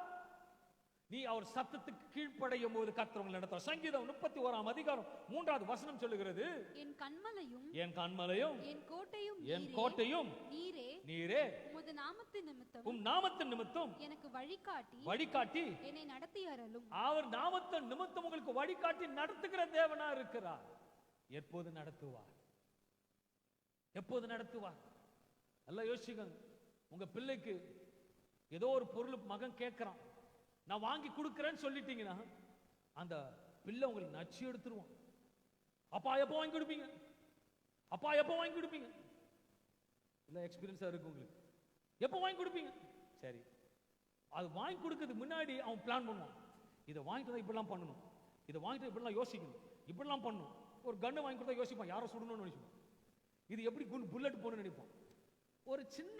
நீ அவர் சத்தத்துக்கு கீழ்ப்படையும் போது கர்த்தர் உங்களை நடத்துவார். சங்கீதம் 31 அதிகாரம் 3வது வசனம் சொல்லுகிறது, என் கன்மலையும் என் கோட்டையும் நீரே உமது நாமத்தின் நிமித்தம் உம் நாமத்தின் நிமித்தம் எனக்கு வழிகாட்டி என்னை நடத்தி அருளும். அவர் நாமத்தின் நிமித்தம் உங்களுக்கு வழிகாட்டி நடத்துகிற தேவனா இருக்கிறார். எப்போது நடத்துவார்? நல்லா யோசிச்சுக்கங்க. உங்க பிள்ளைக்கு ஏதோ ஒரு பொருள் மகன் கேட்கிறான், நான் வாங்கி கொடுக்கிறேன்னு சொல்லிட்டீங்கன்னா அந்த பிள்ளை உங்களுக்கு நச்சு எடுத்துருவான். அப்பா எப்போ வாங்கி கொடுப்பீங்க? இல்ல எக்ஸ்பீரியன்ஸா இருக்கு உங்களுக்கு. எப்போ வாங்கி கொடுப்பீங்க? சரி, அது வாங்கி கொடுக்கிறதுக்கு முன்னாடி அவன் பிளான் பண்ணுவான். இதை வாங்கிட்டு இப்படிலாம் பண்ணணும், இதை வாங்கிட்டு இப்படிலாம் யோசிக்கணும், இப்படிலாம் பண்ணணும். ஒரு கன்னு வாங்கி கொடுத்தா யோசிப்பான், யாரை சுடணும்னு நினைச்சுப்பான். இது எப்படி புல்லட் போகணும்னு நினைப்பான். ஒரு சின்ன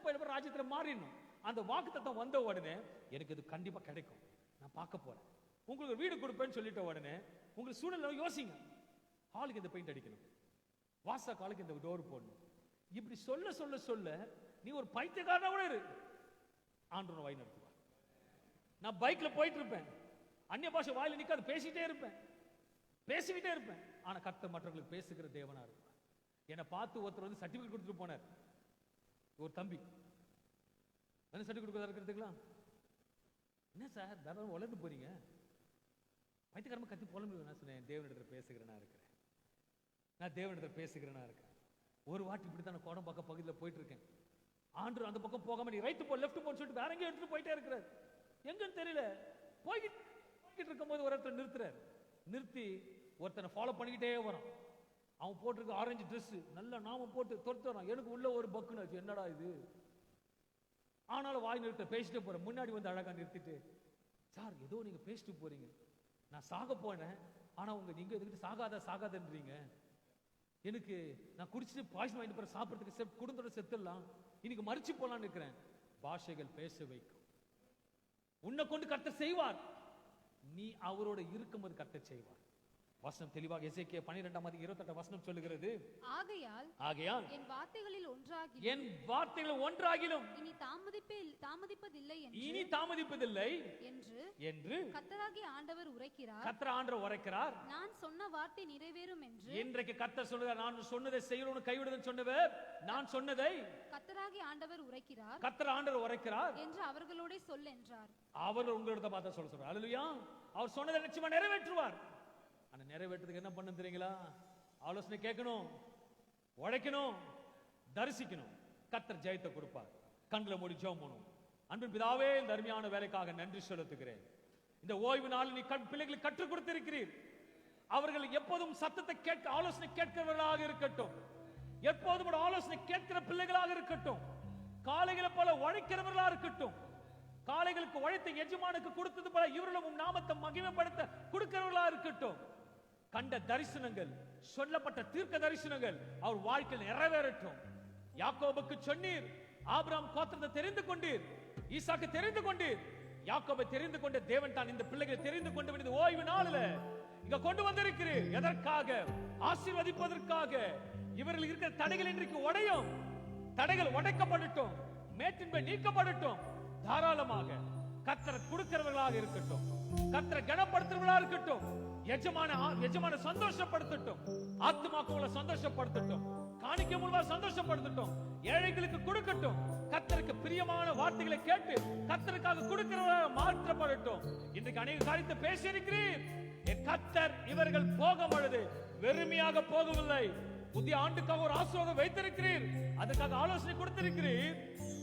பையன் ராஜ்யத்தில் மாறிடணும். அந்த வாக்குத்தத்தம் வந்த உடனே எனக்கு இது கண்டிப்பா கிடைக்கும், நான் பார்க்க போறேன், உங்களுக்கு வீடு கொடுப்பேன்னு சொல்லிட்ட உடனே உங்களுக்கு சூழ்நிலை யோசிங்க. ஹாலுக்கு இந்த பெயிண்ட் அடிக்கணும், வாசா காலுக்கு இந்த டோர் போடணும். இப்படி சொல்ல நீ ஒரு பைத்தியக்காரனா கூட இரு, ஆண்டவரை வழி நடத்துவார். நான் பைக்ல போயிட்டு இருப்பேன், அந்நிய பாஷை வாயில நிக்காது, பேசிக்கிட்டே இருப்பேன். ஆனா கர்த்தர் மற்றவங்களுக்கு பேசுகிற தேவனா இருப்பார். என்னை பார்த்து ஒருத்தர் வந்து சர்டிபிகேட் கொடுத்துட்டு போனார். ஒரு தம்பி என்ன சர்டிபிகேட் இருக்கிறதுங்களா, என்ன சார் தாராளம் வளர்ந்து போறீங்க, பைத்தியக்காரமா கத்தி புலம்பு. நான் சொன்னேன், தேவனிடத்தில் பேசுகிறேனா இருக்கேன். ஒரு வாட்டி இப்படித்தான் நான் கோடம்பாக்கம் பகுதியில் போயிட்டு இருக்கேன். ஆண்டு அந்த பக்கம் போகாம நீ ரைட் போ லெஃப்ட் போன்னு சொல்லிட்டு வேற எங்கேயும் எடுத்துட்டு போயிட்டே இருக்கிறார். எங்கன்னு தெரியல. போய்கிட்டு இருக்கும் போது ஒருத்தர் நிறுத்தி ஒருத்தனை ஃபாலோ பண்ணிக்கிட்டே வரான். அவன் போட்டிருக்க ஆரஞ்சு ட்ரெஸ் நல்ல நாம போட்டு தொடுத்துறான். எனக்கு உள்ள ஒரு பக்குன்னு, என்னடா இது, ஆனாலும் வாய் நிறுத்த பேசிட்டே போறேன். முன்னாடி வந்து அழகா நிறுத்திட்டு, சார் ஏதோ நீங்க பேசிட்டு போறீங்க, நான் சாக போனேன், ஆனா நீங்க எதுக்கிட்டு சாகாதன்றீங்க. எனக்கு நான் குடிச்சிட்டு பாய்சன் வாங்கிட்டு போற சாப்பிட்றதுக்கு குடும்பத்தோட செத்துடலாம், இன்னைக்கு மறிச்சு போலான்னு இருக்கிறேன். பாஷைகள் பேச வைக்கும். உன்னை கொண்டு கர்த்தர் செய்வார். நீ அவரோட இருக்கும்போது கர்த்தர் செய்வார். வசனம் தெளிவாக எசேக்கியா 12:28 வசனம் சொல்லுகிறது, ஆகையால் என் வார்த்தைகளில் ஒன்றாகிலும் இனி தாமதிப்பதில்லை என்று கர்த்தராகிய ஆண்டவர் உரைக்கிறார். நான் சொன்ன வார்த்தை நிறைவேறும் என்று. இன்றைக்கு கர்த்தர் சொல்றார், நான் சொன்னதை செய்யணும்னு கைவிடுன்னு சொன்னவர், நான் சொன்னதை கர்த்தராகிய ஆண்டவர் உரைக்கிறார் என்று அவர்களோட சொல் என்றார். அவர் உங்களோட பார்த்து சொல்றார். அல்லேலூயா. அவர் சொன்னதை நிச்சயமா நிறைவேற்றுவார். ஆனா நிறைவேற்றதுக்கு என்ன பண்ண தெரியுங்களா? ஆலோசனை கேட்கணும், உழைக்கணும், தரிசிக்கணும். கர்த்தர் ஜெயத்தை கொடுப்பார். கண்களை மூடி ஜெபம் பண்ணுவோம். அன்பின் பிதாவே, இந்த அருமையான வேலைக்காக நன்றி செலுத்துகிறேன். இந்த ஓய்வு நாள் நீ பிள்ளைகளுக்கு கற்றுக் கொடுத்திருக்கிறீர். அவர்கள் எப்போதும் சத்தத்தை கேட்க ஆலோசனை கேட்கிறவர்களாக இருக்கட்டும். எப்போதும் ஆலோசனை கேட்கிற பிள்ளைகளாக இருக்கட்டும். காளைகளை போல உழைக்கிறவர்களாக இருக்கட்டும். காளைகளுக்கு உழைத்த எஜமானுக்கு கொடுத்தது போல இவர்களும் நாமத்தை மகிமைப்படுத்த கொடுக்கிறவர்களாக இருக்கட்டும். கண்ட தரிசனங்கள், சொல்லப்பட்ட தீர்க்க தரிசனங்கள் அவர் வாழ்க்கையில் நிறைவேறட்டும். யாக்கோபுக்கு சொன்னீர், ஆபிரகாம் கோத்திரத்தை தெரிந்து கொண்டீர், ஈசாக்கு தெரிந்து கொண்டீர், யாக்கோபை தெரிந்து கொண்ட தேவன் தான் இந்த பிள்ளைகளை தெரிந்து கொண்டு ஓய்வு நாளில் இங்க கொண்டு வந்திருக்கிறீர். எதற்காக? ஆசீர்வதிப்பதற்காக. இவர்கள் இருக்கிற தடைகள் இன்றைக்கு உடையும். தடைகள் உடைக்கப்படட்டும், மேட்டின்பை நீக்கப்படட்டும். தாராளமாக கர்த்தரை கொடுக்கிறவர்களாக இருக்கட்டும், கர்த்தரை கனப்படுத்துறவர்களாக இருக்கட்டும். எஜமான சந்தோஷப்படுத்தட்டும், ஆத்துமாக்களை சந்தோஷப்படுத்தட்டும், காணிக்கை மூலமா சந்தோஷப்படுத்தட்டும், ஏழைகளுக்கு கொடுக்கட்டும். கர்த்தருக்கு பிரியமான வார்த்தைகளை கேட்டு கர்த்தருக்காக கொடுக்கிறவர்களாக மாற்றப்படட்டும். இன்றைக்கு அநேக காரியத்தை பேசியிருக்கிறீர். என் கர்த்தர் இவர்கள் போகும் பொழுது வெறுமையாக போகவில்லை. புதிய ஆண்டுக்காக ஒரு ஆசீர்வாதம் வைத்திருக்கிறீர். அதுக்காக ஆலோசனை கொடுத்திருக்கிறீர்,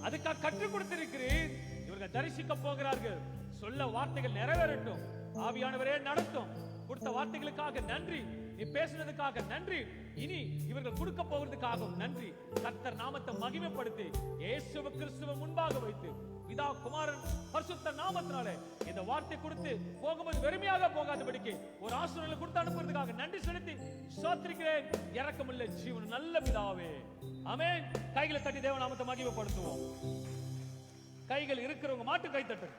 அதுக்காக கற்றுக் கொடுத்திருக்கிறீர். இவர்கள் தரிசிக்க போகிறார்கள். சொல்ல வார்த்தைகள் நிறைவேறட்டும். ஆவியானவரே நடத்தும். கொடுத்த வார்த்தைகளுக்காக நன்றி, நீ பேசுனதுக்காக நன்றி, இனி இவர்கள் கொடுக்க போவதற்காகவும் நன்றி. கர்த்தர் நாமத்தை மகிமைப்படுத்தி இயேசு கிறிஸ்துவை முன்பாக வைத்து பிதா குமாரன் பரிசுத்த நாமத்தினாலே இந்த வார்த்தை கொடுத்து போகும்போது வெறுமையாக போகாதபடிக்கு ஒரு ஆசீர்வாதங்களை கொடுத்து அனுப்புறதுக்காக நன்றி செலுத்தி ஸ்தோத்திரிக்கிறேன். இரக்கமுள்ள ஜீவன் நல்ல பிதாவே, ஆமென். கைகளை தட்டி தேவ நாமத்தை மகிமைப்படுத்துவோம். கைகள் இருக்கிறவங்க மாட்டு கை தட்டுங்க.